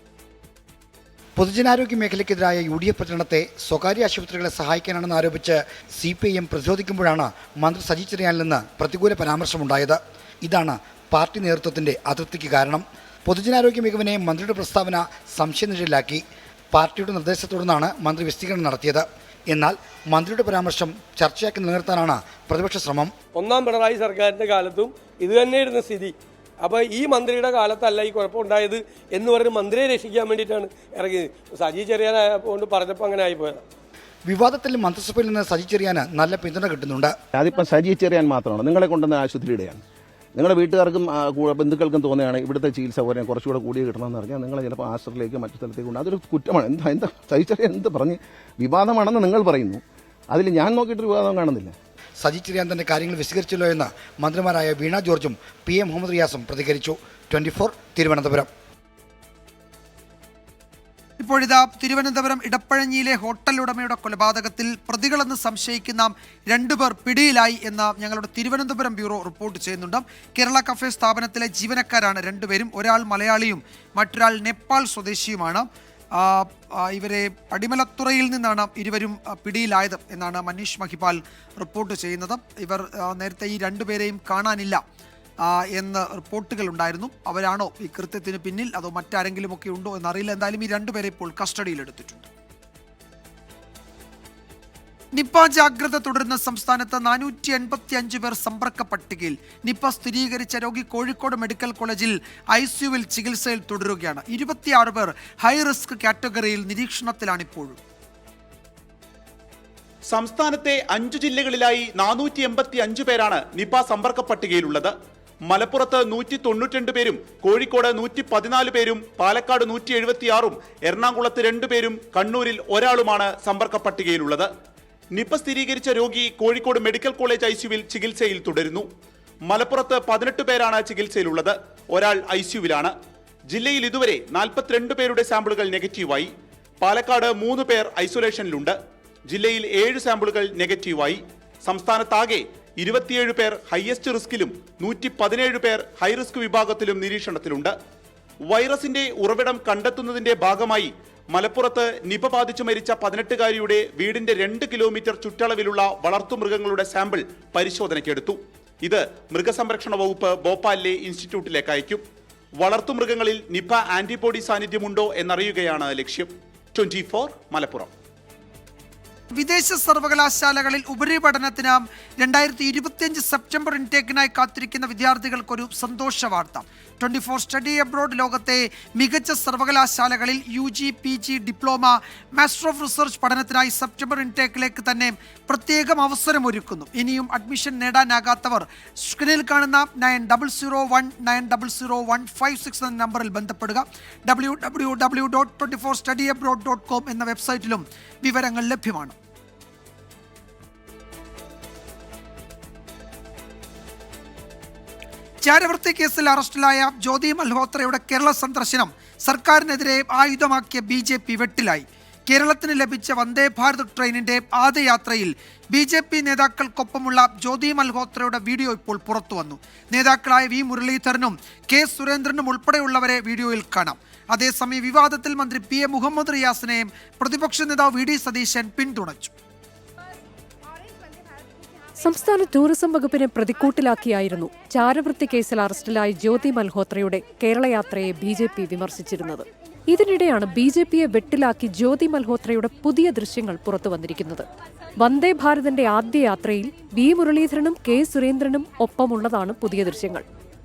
പൊതുജനാരോഗ്യ മേഖലയ്ക്കെതിരായ UDF പ്രചരണത്തെ സ്വകാര്യ ആശുപത്രികളെ സഹായിക്കാനാണെന്ന് ആരോപിച്ച് CPIM പ്രതിരോധിക്കുമ്പോഴാണ് മന്ത്രി സജി ചെറിയാനിൽ നിന്ന് പ്രതികൂല പരാമർശമുണ്ടായത്. ഇതാണ് പാർട്ടി നേതൃത്വത്തിന്റെ അതൃപ്തിക്ക് കാരണം. പൊതുജനാരോഗ്യ മികവിനെ മന്ത്രിയുടെ പ്രസ്താവന സംശയനിഴലിലാക്കി. പാർട്ടിയുടെ നിർദ്ദേശത്തെ തുടർന്നാണ് മന്ത്രി വിശദീകരണം നടത്തിയത്. എന്നാൽ മന്ത്രിയുടെ പരാമർശം ചർച്ചയാക്കി നിലനിർത്താനാണ് പ്രതിപക്ഷ ശ്രമം. ഒന്നാം പിണറായി സർക്കാരിന്റെ കാലത്തും ഇത് തന്നെയായിരുന്നു സ്ഥിതി. അപ്പോൾ ഈ മന്ത്രിയുടെ കാലത്തല്ല ഈ കുഴപ്പമുണ്ടായത് എന്ന് പറഞ്ഞ് മന്ത്രിയെ രക്ഷിക്കാൻ വേണ്ടിയിട്ടാണ് ഇറങ്ങിയത്. സജി ചെറിയാനായതുകൊണ്ട് പറഞ്ഞപ്പോൾ അങ്ങനെ ആയിപ്പോയത്. വിവാദത്തിൽ മന്ത്രിസഭയിൽ നിന്ന് സജി ചെറിയാന് നല്ല പിന്തുണ കിട്ടുന്നുണ്ട്. അതിപ്പോൾ സജി ചെറിയാൻ മാത്രമാണ്. നിങ്ങളെ കൊണ്ടുവന്ന ആശുപത്രിയുടെയാണ്. നിങ്ങളുടെ വീട്ടുകാർക്കും ബന്ധുക്കൾക്കും തോന്നുകയാണ് ഇവിടുത്തെ ചികിത്സ സൗകര്യം കുറച്ചുകൂടെ കൂടി കിട്ടണമെന്ന് പറഞ്ഞാൽ നിങ്ങൾ ചിലപ്പോൾ ആശുപത്രിയിലേക്ക് മറ്റു സ്ഥലത്തേക്ക് കൊണ്ട് അതൊരു കുറ്റമാണ്. എന്താ സജി ചെറിയാൻ എന്ത് പറഞ്ഞ് വിവാദമാണെന്ന് നിങ്ങൾ പറയുന്നു. അതിൽ ഞാൻ നോക്കിയിട്ടൊരു വിവാദം കാണുന്നില്ല. സജി ചെറിയാൻ തന്റെ കാര്യങ്ങൾ വിശദീകരിച്ചല്ലോ എന്ന് മന്ത്രിമാരായ വീണ ജോർജും PM മുഹമ്മദ് റിയാസും പ്രതികരിച്ചു. 24 തിരുവനന്തപുരം. ഇപ്പോഴിതാ തിരുവനന്തപുരം ഇടപ്പഴഞ്ഞിയിലെ ഹോട്ടൽ ഉടമയുടെ കൊലപാതകത്തിൽ പ്രതികളെന്ന് സംശയിക്കുന്ന 2 പേർ പിടിയിലായി എന്ന് ഞങ്ങളുടെ തിരുവനന്തപുരം ബ്യൂറോ റിപ്പോർട്ട് ചെയ്യുന്നുണ്ട്. കേരള കഫേ സ്ഥാപനത്തിലെ ജീവനക്കാരാണ് 2 പേരും. ഒരാൾ മലയാളിയും മറ്റൊരാൾ നേപ്പാൾ സ്വദേശിയുമാണ്. ഇവരെ അടിമലത്തുറയിൽ നിന്നാണ് ഇരുവരും പിടിയിലായത് എന്നാണ് മനീഷ് മഹിപാൽ റിപ്പോർട്ട് ചെയ്യുന്നത്. ഇവർ നേരത്തെ ഈ 2 പേരെയും കാണാനില്ല എന്ന് റിപ്പോർട്ടുകൾ ഉണ്ടായിരുന്നു. അവരാണോ ഈ കൃത്യത്തിന് പിന്നിൽ, അതോ മറ്റാരെങ്കിലും ഒക്കെ ഉണ്ടോ എന്നറിയില്ല. എന്തായാലും ഈ 2 പേരെ ഇപ്പോൾ കസ്റ്റഡിയിലെടുത്തിട്ടുണ്ട്. നിപ്പ ജാഗ്രത തുടരുന്ന സംസ്ഥാനത്ത് 485 പേർ സമ്പർക്ക പട്ടികയിൽ. നിപ്പ സ്ഥിരീകരിച്ച രോഗി കോഴിക്കോട് മെഡിക്കൽ കോളേജിൽ ICUവിൽ ചികിത്സയിൽ തുടരുകയാണ്. 26 പേർ ഹൈ റിസ്ക് കാറ്റഗറിയിൽ നിരീക്ഷണത്തിലാണിപ്പോഴും. സംസ്ഥാനത്തെ 5 ജില്ലകളിലായി 485 പേരാണ് നിപ സമ്പർക്ക പട്ടികയിലുള്ളത്. മലപ്പുറത്ത് 192 പേരും, കോഴിക്കോട് 114 പേരും, പാലക്കാട് 176ഉം, എറണാകുളത്ത് 2 പേരും, കണ്ണൂരിൽ ഒരാളുമാണ് സമ്പർക്ക പട്ടികയിലുള്ളത്. നിപ സ്ഥിരീകരിച്ച രോഗി കോഴിക്കോട് മെഡിക്കൽ കോളേജ് ICUവിൽ ചികിത്സയിൽ തുടരുന്നു. മലപ്പുറത്ത് 18 പേരാണ് ചികിത്സയിലുള്ളത്, ഒരാൾ ICUവിലാണ്. ജില്ലയിൽ ഇതുവരെ 42 പേരുടെ സാമ്പിളുകൾ നെഗറ്റീവായി. പാലക്കാട് 3 പേർ ഐസൊലേഷനിലുണ്ട്. ജില്ലയിൽ 7 സാമ്പിളുകൾ നെഗറ്റീവായി. സംസ്ഥാനത്താകെ 27 പേർ ഹയസ്റ്റ് റിസ്കിലും 117 പേർ ഹൈ റിസ്ക് വിഭാഗത്തിലും നിരീക്ഷണത്തിലുണ്ട്. വൈറസിന്റെ ഉറവിടം കണ്ടെത്തുന്നതിന്റെ ഭാഗമായി മലപ്പുറത്ത് നിപ ബാധിച്ചു മരിച്ച 18-കാരിയുടെ വീടിന്റെ 2 കിലോമീറ്റർ ചുറ്റളവിലുള്ള വളർത്തുമൃഗങ്ങളുടെ സാമ്പിൾ പരിശോധനയ്ക്കെടുത്തു. ഇത് മൃഗസംരക്ഷണ വകുപ്പ് ഭോപ്പാലിലെ ഇൻസ്റ്റിറ്റ്യൂട്ടിലേക്ക് അയക്കും. വളർത്തുമൃഗങ്ങളിൽ നിപ ആന്റിബോഡി സാന്നിധ്യമുണ്ടോ എന്നറിയുകയാണ് ലക്ഷ്യം. 24 മലപ്പുറം. വിദേശ സർവകലാശാലകളിൽ ഉപരിപഠനത്തിന് 2025 സെപ്റ്റംബർ ഇൻടേക്കിനായി കാത്തിരിക്കുന്ന വിദ്യാർത്ഥികൾക്കൊരു സന്തോഷ വാർത്ത. 24 സ്റ്റഡി അബ്രോഡ് ലോകത്തെ മികച്ച സർവകലാശാലകളിൽ UG, PG, diploma, master of research പഠനത്തിനായി സെപ്റ്റംബർ ഇൻടേക്കിലേക്ക് തന്നെ പ്രത്യേകം അവസരമൊരുക്കുന്നു. ഇനിയും അഡ്മിഷൻ നേടാനാകാത്തവർ സ്ക്രീനിൽ കാണുന്ന 9001900156 എന്ന നമ്പറിൽ ബന്ധപ്പെടുക. www.24studyabroad.com എന്ന വെബ്സൈറ്റിലും വിവരങ്ങൾ ലഭ്യമാണ്. ചാരവൃത്തി കേസിൽ അറസ്റ്റിലായ ജ്യോതി മൽഹോത്രയുടെ കേരള സന്ദർശനം സർക്കാരിനെതിരെ ആയുധമാക്കിയ BJP വെട്ടിലായി. കേരളത്തിന് ലഭിച്ച വന്ദേ ഭാരത് ട്രെയിനിന്റെ ആദ്യ യാത്രയിൽ BJP നേതാക്കൾക്കൊപ്പമുള്ള ജ്യോതി മൽഹോത്രയുടെ വീഡിയോ ഇപ്പോൾ പുറത്തു വന്നു. നേതാക്കളായ V മുരളീധരനും K സുരേന്ദ്രനും ഉൾപ്പെടെയുള്ളവരെ വീഡിയോയിൽ കാണാം. അതേസമയം വിവാദത്തിൽ മന്ത്രി PA മുഹമ്മദ് റിയാസിനെയും പ്രതിപക്ഷ നേതാവ് VD സതീശൻ പിന്തുണച്ചു. സംസ്ഥാന ടൂറിസം വകുപ്പിനെ പ്രതിക്കൂട്ടിലാക്കിയായിരുന്നു ചാരവൃത്തി കേസിൽ അറസ്റ്റിലായ ജ്യോതി മൽഹോത്രയുടെ കേരളയാത്രയെ BJP വിമർശിച്ചിരുന്നത്. ഇതിനിടെയാണ് BJPയെ വെട്ടിലാക്കി ജ്യോതി മൽഹോത്രയുടെ പുതിയ ദൃശ്യങ്ങൾ പുറത്തുവന്നിരിക്കുന്നത്. വന്ദേ ഭാരതിന്റെ ആദ്യ യാത്രയിൽ V മുരളീധരനും K സുരേന്ദ്രനും ഒപ്പമുള്ളതാണ് പുതിയ ദൃശ്യങ്ങൾ.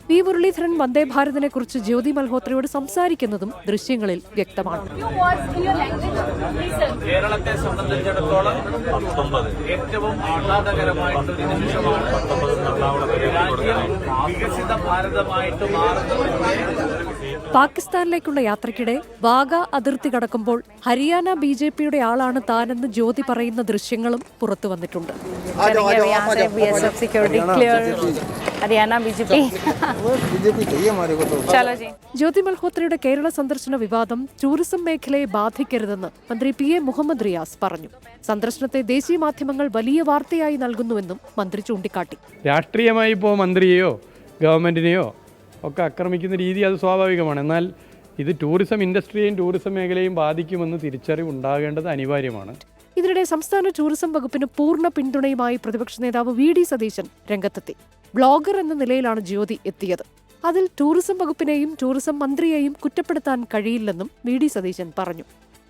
V മുരളീധരൻ വന്ദേ ഭാരതിനെ കുറിച്ച് ജ്യോതി മൽഹോത്രയോട് സംസാരിക്കുന്നതും ദൃശ്യങ്ങളിൽ വ്യക്തമാണ്. കേരളത്തെ സംബന്ധിച്ചിടത്തോളം ഏറ്റവും ആഹ്ലാദകരമായിട്ടൊരു നിമിഷമാണ്. വികസിത ഭാരതമായിട്ട് മാറുന്നത്. പാകിസ്ഥാനിലേക്കുള്ള യാത്രയ്ക്കിടെ വാഗ അതിർത്തി കടക്കുമ്പോൾ ഹരിയാന BJPയുടെ ആളാണ് താനെന്ന് ജ്യോതി പറയുന്ന ദൃശ്യങ്ങളും പുറത്തു വന്നിട്ടുണ്ട്. ജ്യോതി മൽഹോത്രയുടെ കേരള സന്ദർശന വിവാദം ടൂറിസം മേഖലയെ ബാധിക്കരുതെന്ന് മന്ത്രി PA മുഹമ്മദ് റിയാസ് പറഞ്ഞു. സന്ദർശനത്തെ ദേശീയ മാധ്യമങ്ങൾ വലിയ വാർത്തയായി നൽകുന്നുവെന്നും മന്ത്രി ചൂണ്ടിക്കാട്ടി. രാഷ്ട്രീയമായി ഇപ്പോൾ മന്ത്രിയെയോ ഗവൺമെന്റിനെയോ ഒക്കെ ആക്രമിക്കുന്ന രീതി അത് സ്വാഭാവികമാണ്. എന്നാൽ ഇത് ടൂറിസം ഇൻഡസ്ട്രിയെയും ടൂറിസം മേഖലയും ബാധിക്കുമെന്ന് തിരിച്ചറിവ് ഉണ്ടാകേണ്ടത് അനിവാര്യമാണ്. ഇതിനിടെ സംസ്ഥാന ടൂറിസം വകുപ്പിന് പൂർണ്ണ പിന്തുണയുമായി പ്രതിപക്ഷ നേതാവ് VD സതീശൻ രംഗത്തെത്തി. ബ്ലോഗർ എന്ന നിലയിലാണ് ജ്യോതി എത്തിയത്. അതിൽ ടൂറിസം വകുപ്പിനെയും ടൂറിസം മന്ത്രിയെയും കുറ്റപ്പെടുത്താൻ കഴിയില്ലെന്നും VD സതീശൻ പറഞ്ഞു.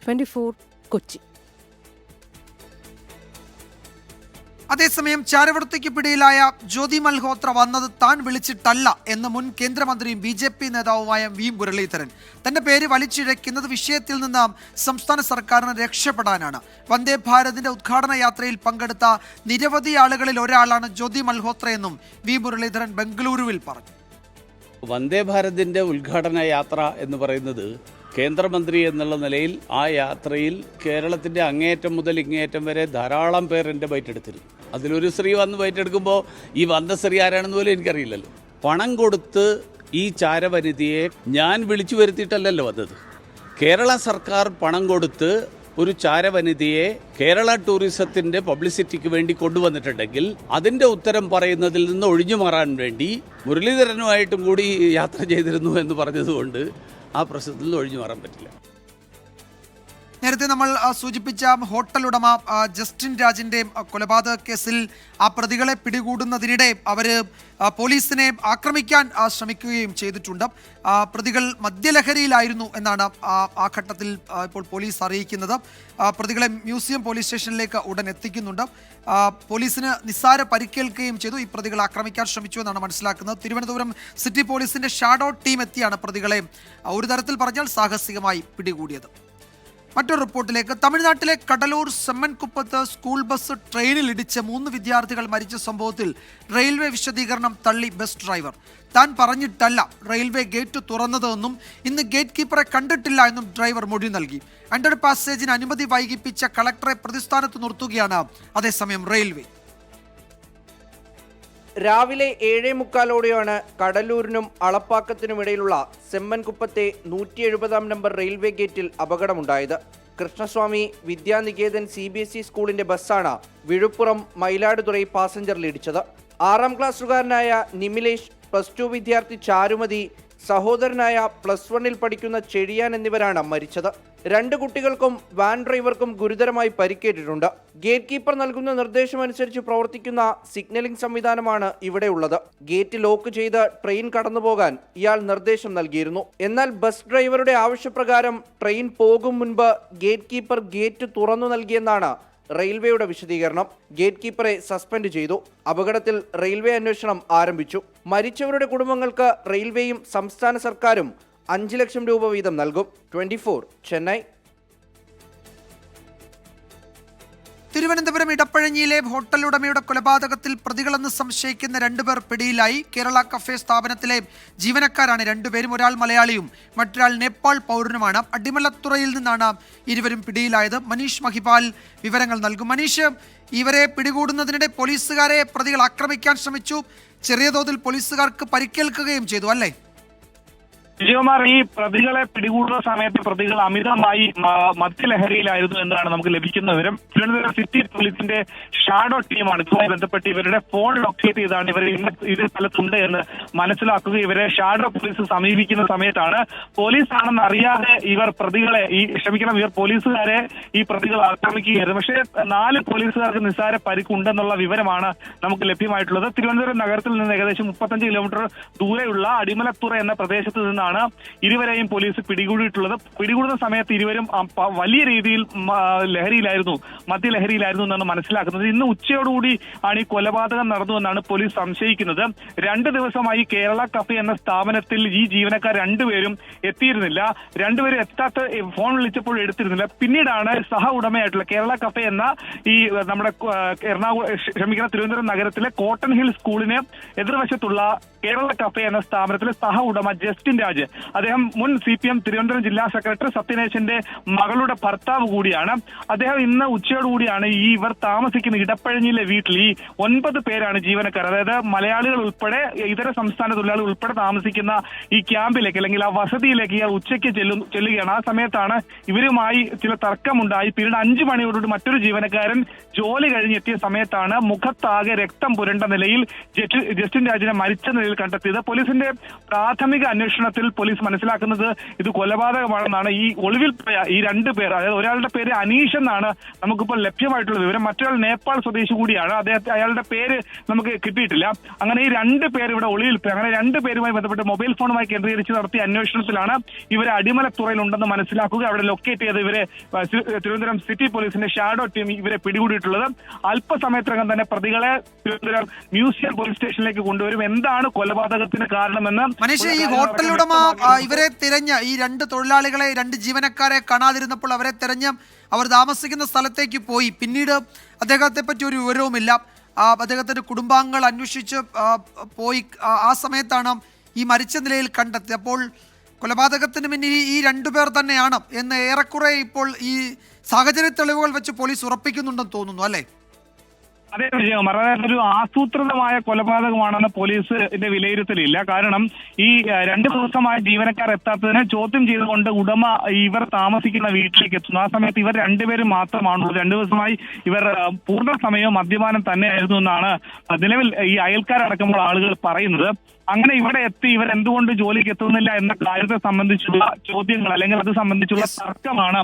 24 കൊച്ചി. അതേസമയം ചാരവൃത്തിക്ക് പിടിയിലായ ജ്യോതി മൽഹോത്ര വന്നത് താൻ വിളിച്ചിട്ടല്ല എന്ന് മുൻ കേന്ദ്രമന്ത്രിയും BJP നേതാവുമായ V മുരളീധരൻ. തന്റെ പേര് വലിച്ചിഴയ്ക്കുന്നത് വിഷയത്തിൽ നിന്ന് സംസ്ഥാന സർക്കാരിന് രക്ഷപ്പെടാനാണ്. വന്ദേ ഭാരതിന്റെ ഉദ്ഘാടന യാത്രയിൽ പങ്കെടുത്ത നിരവധി ആളുകളിൽ ഒരാളാണ് ജ്യോതി മൽഹോത്ര എന്നും V മുരളീധരൻ ബംഗളൂരുവിൽ പറഞ്ഞു. വന്ദേ ഭാരതിൻ്റെ ഉദ്ഘാടന യാത്ര എന്ന് പറയുന്നത് കേന്ദ്രമന്ത്രി എന്നുള്ള നിലയിൽ ആ യാത്രയിൽ കേരളത്തിൻ്റെ അങ്ങേയറ്റം മുതൽ ഇങ്ങേയറ്റം വരെ ധാരാളം പേർ എൻ്റെ ബൈറ്റെടുത്തിരുന്നു. അതിലൊരു സ്ത്രീ വന്ന് ബൈറ്റെടുക്കുമ്പോൾ ഈ വന്ന സ്ത്രീ ആരാണെന്ന് പോലും എനിക്കറിയില്ലല്ലോ. പണം കൊടുത്ത് ഈ ചാരവനിതയെ ഞാൻ വിളിച്ചു വരുത്തിയിട്ടല്ലല്ലോ വന്നത്. കേരള സർക്കാർ പണം കൊടുത്ത് ഒരു ചാരവനിതയെ കേരള ടൂറിസത്തിൻ്റെ പബ്ലിസിറ്റിക്ക് വേണ്ടി കൊണ്ടുവന്നിട്ടുണ്ടെങ്കിൽ അതിൻ്റെ ഉത്തരം പറയുന്നതിൽ നിന്ന് ഒഴിഞ്ഞു മാറാൻ വേണ്ടി മുരളീധരനുമായിട്ടും കൂടി യാത്ര ചെയ്തിരുന്നു എന്ന് പറഞ്ഞതുകൊണ്ട് ആ പ്രശ്നത്തിൽ നിന്ന് ഒഴിഞ്ഞു മാറാൻ പറ്റില്ല. നേരത്തെ നമ്മൾ സൂചിപ്പിച്ച ഹോട്ടൽ ഉടമ ജസ്റ്റിൻ രാജിന്റെ കൊലപാതക കേസിൽ ആ പ്രതികളെ പിടികൂടുന്നതിനിടെ അവർ പോലീസിനെ ആക്രമിക്കാൻ ശ്രമിക്കുകയും ചെയ്തിട്ടുണ്ട്. പ്രതികൾ മദ്യലഹരിയിലായിരുന്നു എന്നാണ് ആ ഘട്ടത്തിൽ ഇപ്പോൾ പോലീസ് അറിയിക്കുന്നത്. പ്രതികളെ മ്യൂസിയം പോലീസ് സ്റ്റേഷനിലേക്ക് ഉടൻ എത്തിക്കുന്നുണ്ട്. പോലീസിന് നിസ്സാര പരിക്കേൽക്കുകയും ചെയ്തു. ഈ പ്രതികളെ ആക്രമിക്കാൻ ശ്രമിച്ചു എന്നാണ് മനസ്സിലാക്കുന്നത്. തിരുവനന്തപുരം സിറ്റി പോലീസിന്റെ ഷാഡോ ടീം എത്തിയാണ് പ്രതികളെ ഒരു തരത്തിൽ പറഞ്ഞാൽ സാഹസികമായി പിടികൂടിയത്. മറ്റൊരു റിപ്പോർട്ടിലേക്ക്. തമിഴ്നാട്ടിലെ കടലൂർ സെമ്മൻകുപ്പത്ത് സ്കൂൾ ബസ് ട്രെയിനിൽ ഇടിച്ച് 3 വിദ്യാർത്ഥികൾ മരിച്ച സംഭവത്തിൽ റെയിൽവേ വിശദീകരണം തള്ളി ബസ് ഡ്രൈവർ. താൻ പറഞ്ഞിട്ടല്ല റെയിൽവേ ഗേറ്റ് തുറന്നതെന്നും ഇന്ന് ഗേറ്റ് കീപ്പറെ കണ്ടിട്ടില്ല എന്നും ഡ്രൈവർ മൊഴി നൽകി. അണ്ടർ പാസേജിന് അനുമതി വൈകിപ്പിച്ച കളക്ടറെ പ്രതിസ്ഥാനത്ത് നിർത്തുകയാണ് അതേസമയം റെയിൽവേ. രാവിലെ 7:45 കടലൂരിനും അളപ്പാക്കത്തിനുമിടയിലുള്ള സെമ്മൻകുപ്പത്തെ 170 നമ്പർ റെയിൽവേ ഗേറ്റിൽ അപകടമുണ്ടായത്. കൃഷ്ണസ്വാമി വിദ്യാനികേതൻ CBSE സ്കൂളിന്റെ ബസ്സാണ് വിഴുപ്പുറം മയിലാടുതുറൈ പാസഞ്ചറിൽ ഇടിച്ചത്. 6ാം ക്ലാസ്സുകാരനായ നിമിലേഷ്, +2 വിദ്യാർത്ഥി ചാരുമതി, സഹോദരനായ +1 പഠിക്കുന്ന ചെഴിയാൻ എന്നിവരാണ് മരിച്ചത്. 2 കുട്ടികൾക്കും വാൻ ഡ്രൈവർക്കും ഗുരുതരമായി പരിക്കേറ്റിട്ടുണ്ട്. ഗേറ്റ് കീപ്പർ നൽകുന്ന നിർദ്ദേശമനുസരിച്ച് പ്രവർത്തിക്കുന്ന സിഗ്നലിംഗ് സംവിധാനമാണ് ഇവിടെ ഉള്ളത്. ഗേറ്റ് ലോക്ക് ചെയ്ത് ട്രെയിൻ കടന്നുപോകാൻ ഇയാൾ നിർദ്ദേശം നൽകിയിരുന്നു. എന്നാൽ ബസ് ഡ്രൈവറുടെ ആവശ്യപ്രകാരം ട്രെയിൻ പോകും മുൻപ് ഗേറ്റ് കീപ്പർ ഗേറ്റ് തുറന്നു നൽകിയെന്നാണ് റെയിൽവേയുടെ വിശദീകരണം. ഗേറ്റ് കീപ്പറെ സസ്പെൻഡ് ചെയ്തു. അപകടത്തിൽ റെയിൽവേ അന്വേഷണം ആരംഭിച്ചു. മരിച്ചവരുടെ കുടുംബങ്ങൾക്ക് റെയിൽവേയും സംസ്ഥാന സർക്കാരും 5 ലക്ഷം രൂപ വീതം നൽകും. 24 ചെന്നൈ. തിരുവനന്തപുരം ഇടപ്പഴഞ്ഞിയിലെ ഹോട്ടൽ ഉടമയുടെ കൊലപാതകത്തിൽ പ്രതികളെന്ന് സംശയിക്കുന്ന 2 പേർ പിടിയിലായി. കേരള കഫേ സ്ഥാപനത്തിലെ ജീവനക്കാരാണ് 2 പേരും. ഒരാൾ മലയാളിയും മറ്റൊരാൾ നേപ്പാൾ പൗരനുമാണ്. അടിമലത്തുറയിൽ നിന്നാണ് ഇരുവരും പിടിയിലായത്. മനീഷ് മഹിപാൽ വിവരങ്ങൾ നൽകും. മനീഷ്, ഇവരെ പിടികൂടുന്നതിനിടെ പോലീസുകാരെ പ്രതികൾ ആക്രമിക്കാൻ ശ്രമിച്ചു. ചെറിയ തോതിൽ പോലീസുകാർക്ക് പരിക്കേൽക്കുകയും ചെയ്തു അല്ലേ? വിജയകുമാർ, ഈ പ്രതികളെ പിടികൂടുന്ന സമയത്ത് പ്രതികൾ അമിതമായി മദ്യലഹരിയിലായിരുന്നു എന്നാണ് നമുക്ക് ലഭിക്കുന്ന വിവരം. തിരുവനന്തപുരം സിറ്റി പോലീസിന്റെ ഷാഡോ ടീമാണ് ഇതുമായി ബന്ധപ്പെട്ട് ഇവരുടെ ഫോൺ ലൊക്കേറ്റ് ചെയ്താണ് ഇവർ ഇത് സ്ഥലത്തുണ്ട് എന്ന് മനസ്സിലാക്കുക. ഇവരെ ഷാഡോ പോലീസ് സമീപിക്കുന്ന സമയത്താണ് പോലീസാണെന്ന് അറിയാതെ ഇവർ പോലീസുകാരെ ഈ പ്രതികൾ ആക്രമിക്കുകയായിരുന്നു. പക്ഷേ 4 പോലീസുകാർക്ക് നിസ്സാര പരിക്കുണ്ടെന്നുള്ള വിവരമാണ് നമുക്ക് ലഭ്യമായിട്ടുള്ളത്. തിരുവനന്തപുരം നഗരത്തിൽ നിന്ന് ഏകദേശം 35 കിലോമീറ്റർ ദൂരെയുള്ള അടിമലത്തുറ എന്ന പ്രദേശത്ത് നിന്ന് ഇരുവരെയും പോലീസ് പിടികൂടിയിട്ടുള്ളത്. പിടികൂടുന്ന സമയത്ത് ഇരുവരും വലിയ രീതിയിൽ മദ്യലഹരിയിലായിരുന്നു എന്നാണ് മനസ്സിലാക്കുന്നത്. ഇന്ന് ഉച്ചയോടുകൂടി ആണ് ഈ കൊലപാതകം നടന്നു എന്നാണ് പോലീസ് സംശയിക്കുന്നത്. 2 ദിവസമായി കേരള കഫേ എന്ന സ്ഥാപനത്തിൽ ഈ ജീവനക്കാർ 2 പേരും എത്തിയിരുന്നില്ല. 2 പേരും എത്താത്ത ഫോൺ വിളിച്ചപ്പോൾ എടുത്തിരുന്നില്ല. പിന്നീടാണ് സഹ ഉടമയായിട്ടുള്ള കേരള കഫേ എന്ന ഈ നമ്മുടെ തിരുവനന്തപുരം നഗരത്തിലെ കോട്ടൺ ഹിൽ സ്കൂളിന് എതിർവശത്തുള്ള കേരള കഫേ എന്ന സ്ഥാപനത്തിലെ സഹ ഉടമ ജസ്റ്റിൻ രാജ്, അദ്ദേഹം മുൻ CPM തിരുവനന്തപുരം ജില്ലാ സെക്രട്ടറി സത്യനേശന്റെ മകളുടെ ഭർത്താവ് കൂടിയാണ്. അദ്ദേഹം ഇന്ന് ഉച്ചയോടുകൂടിയാണ് ഇവർ താമസിക്കുന്ന ഇടപ്പഴഞ്ഞിയിലെ വീട്ടിൽ ഈ 9 പേരാണ് ജീവനക്കാർ, അതായത് മലയാളികൾ ഉൾപ്പെടെ ഇതര സംസ്ഥാന തൊഴിലാളികൾ ഉൾപ്പെടെ താമസിക്കുന്ന ഈ ക്യാമ്പിലേക്ക് അല്ലെങ്കിൽ ആ വസതിയിലേക്ക് ഇയാൾ ഉച്ചയ്ക്ക് ചെല്ലുകയാണ്. ആ സമയത്താണ് ഇവരുമായി ചില തർക്കമുണ്ടായി. പിന്നീട് 5 മണിയോടുകൂടി മറ്റൊരു ജീവനക്കാരൻ ജോലി കഴിഞ്ഞെത്തിയ സമയത്താണ് മുഖത്താകെ രക്തം പുരണ്ട നിലയിൽ ജസ്റ്റിൻ രാജിനെ മരിച്ച നിലയിൽ കണ്ടെത്തിയത്. പോലീസിന്റെ പ്രാഥമിക അന്വേഷണത്തിൽ പോലീസ് മനസ്സിലാക്കുന്നത് ഇത് കൊലപാതകമാണെന്നാണ്. ഈ ഒളിവിൽ പോയ ഈ 2 പേർ, അതായത് ഒരാളുടെ പേര് അനീഷ് എന്നാണ് നമുക്കിപ്പോൾ ലഭ്യമായിട്ടുള്ള വിവരം. മറ്റൊരാൾ നേപ്പാൾ സ്വദേശി കൂടിയാണ്. അയാളുടെ പേര് നമുക്ക് കിട്ടിയിട്ടില്ല. അങ്ങനെ ഈ 2 പേർ ഇവിടെ ഒളിവിൽ പോയി. അങ്ങനെ 2 പേരുമായി ബന്ധപ്പെട്ട് മൊബൈൽ ഫോണുമായി കേന്ദ്രീകരിച്ച് നടത്തിയ അന്വേഷണത്തിലാണ് ഇവരെ അടിമലത്തുറയിലുണ്ടെന്ന് മനസ്സിലാക്കുക. അവിടെ ലൊക്കേറ്റ് ചെയ്ത് ഇവരെ തിരുവനന്തപുരം സിറ്റി പോലീസിന്റെ ഷാഡോ ടീം ഇവരെ പിടികൂടിയിട്ടുള്ളത്. അല്പസമയത്തിനകം തന്നെ പ്രതികളെ തിരുവനന്തപുരം മ്യൂസിയം പോലീസ് സ്റ്റേഷനിലേക്ക് കൊണ്ടുവരും. എന്താണ് കൊലപാതകത്തിന് കാരണമെന്ന് ഈ ഹോട്ടൽ ഉടമ ഇവരെ തിരഞ്ഞ് ഈ 2 തൊഴിലാളികളെ 2 ജീവനക്കാരെ കാണാതിരുന്നപ്പോൾ അവരെ തിരഞ്ഞ് അവർ താമസിക്കുന്ന സ്ഥലത്തേക്ക് പോയി. പിന്നീട് അദ്ദേഹത്തെ പറ്റി ഒരു വിവരവുമില്ല. അദ്ദേഹത്തിന്റെ കുടുംബാംഗങ്ങൾ അന്വേഷിച്ച് പോയി. ആ സമയത്താണ് ഈ മരിച്ച നിലയിൽ കണ്ടെത്തിയത്. അപ്പോൾ കൊലപാതകത്തിന് പിന്നിൽ ഈ 2 പേർ തന്നെയാണ് എന്ന് ഏറെക്കുറെ ഇപ്പോൾ ഈ സാഹചര്യ തെളിവുകൾ വെച്ച് പോലീസ് ഉറപ്പിക്കുന്നുണ്ടെന്ന് തോന്നുന്നു അല്ലേ? അതെ വിജയകുമാർ, അതായത് ഒരു ആസൂത്രിതമായ കൊലപാതകമാണെന്ന് പോലീസിന്റെ വിലയിരുത്തലില്ല. കാരണം ഈ 2 ദിവസമായി ജീവനക്കാർ എത്താത്തതിനെ ചോദ്യം ചെയ്തുകൊണ്ട് ഉടമ ഇവർ താമസിക്കുന്ന വീട്ടിലേക്ക് എത്തുന്നു. ആ സമയത്ത് ഇവർ 2 പേരും മാത്രമാണുള്ളത്. 2 ദിവസമായി ഇവർ പൂർണ്ണ സമയവും മദ്യപാനം തന്നെയായിരുന്നു എന്നാണ് നിലവിൽ ഈ അയൽക്കാരടക്കമുള്ള ആളുകൾ പറയുന്നത്. അങ്ങനെ ഇവിടെ എത്തി ഇവർ എന്തുകൊണ്ട് ജോലിക്ക് എത്തുന്നില്ല എന്ന കാര്യത്തെ സംബന്ധിച്ചുള്ള ചോദ്യങ്ങൾ അല്ലെങ്കിൽ അത് സംബന്ധിച്ചുള്ള തർക്കമാണ്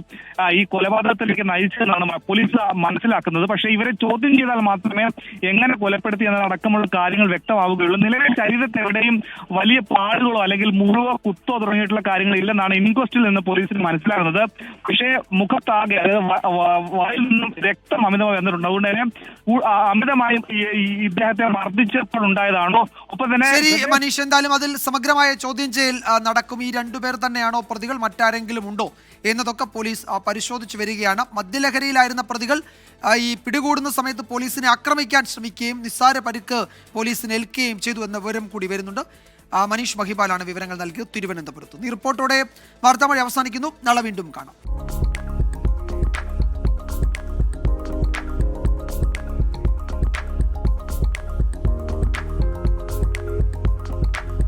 ഈ കൊലപാതകത്തിലേക്ക് നയിച്ചതെന്നാണ് പോലീസ് മനസ്സിലാക്കുന്നത്. പക്ഷേ ഇവരെ ചോദ്യം ചെയ്താൽ മാത്രമേ എങ്ങനെ കൊലപ്പെടുത്തി എന്നതടക്കമുള്ള കാര്യങ്ങൾ വ്യക്തമാവുകയുള്ളൂ. നിലവിൽ ശരീരത്തെവിടെയും വലിയ പാടുകളോ അല്ലെങ്കിൽ മുറിവോ കുത്തോ തുടങ്ങിയിട്ടുള്ള കാര്യങ്ങൾ ഇല്ലെന്നാണ് ഇൻക്വസ്റ്റിൽ നിന്ന് പോലീസിന് മനസ്സിലാകുന്നത്. പക്ഷേ മുഖത്താകെ വായിൽ നിന്നും രക്തം അമിതമായി വന്നിട്ടുണ്ട്. അതുകൊണ്ട് തന്നെ അമിതമായും ഇദ്ദേഹത്തെ മർദ്ദിച്ചപ്പോൾ ഉണ്ടായതാണോ? ഒപ്പം തന്നെ മനീഷ്, എന്തായാലും അതിൽ സമഗ്രമായ ചോദ്യം ചെയ്യൽ നടക്കും. ഈ 2 പേർ തന്നെയാണോ പ്രതികൾ, മറ്റാരെങ്കിലും ഉണ്ടോ എന്നതൊക്കെ പോലീസ് പരിശോധിച്ചു വരികയാണ്. മദ്യലഹരിയിലായിരുന്ന പ്രതികൾ ഈ പിടികൂടുന്ന സമയത്ത് പോലീസിനെ ആക്രമിക്കാൻ ശ്രമിക്കുകയും നിസ്സാര പരിക്ക് പോലീസിന് ഏൽക്കുകയും ചെയ്തു എന്ന വിവരം കൂടി വരുന്നുണ്ട്. മനീഷ് മഹിപാലാണ് വിവരങ്ങൾ നൽകിയത് തിരുവനന്തപുരത്ത്. ഈ റിപ്പോർട്ടോടെ വാർത്താമഴ അവസാനിക്കുന്നു. നാളെ വീണ്ടും കാണാം.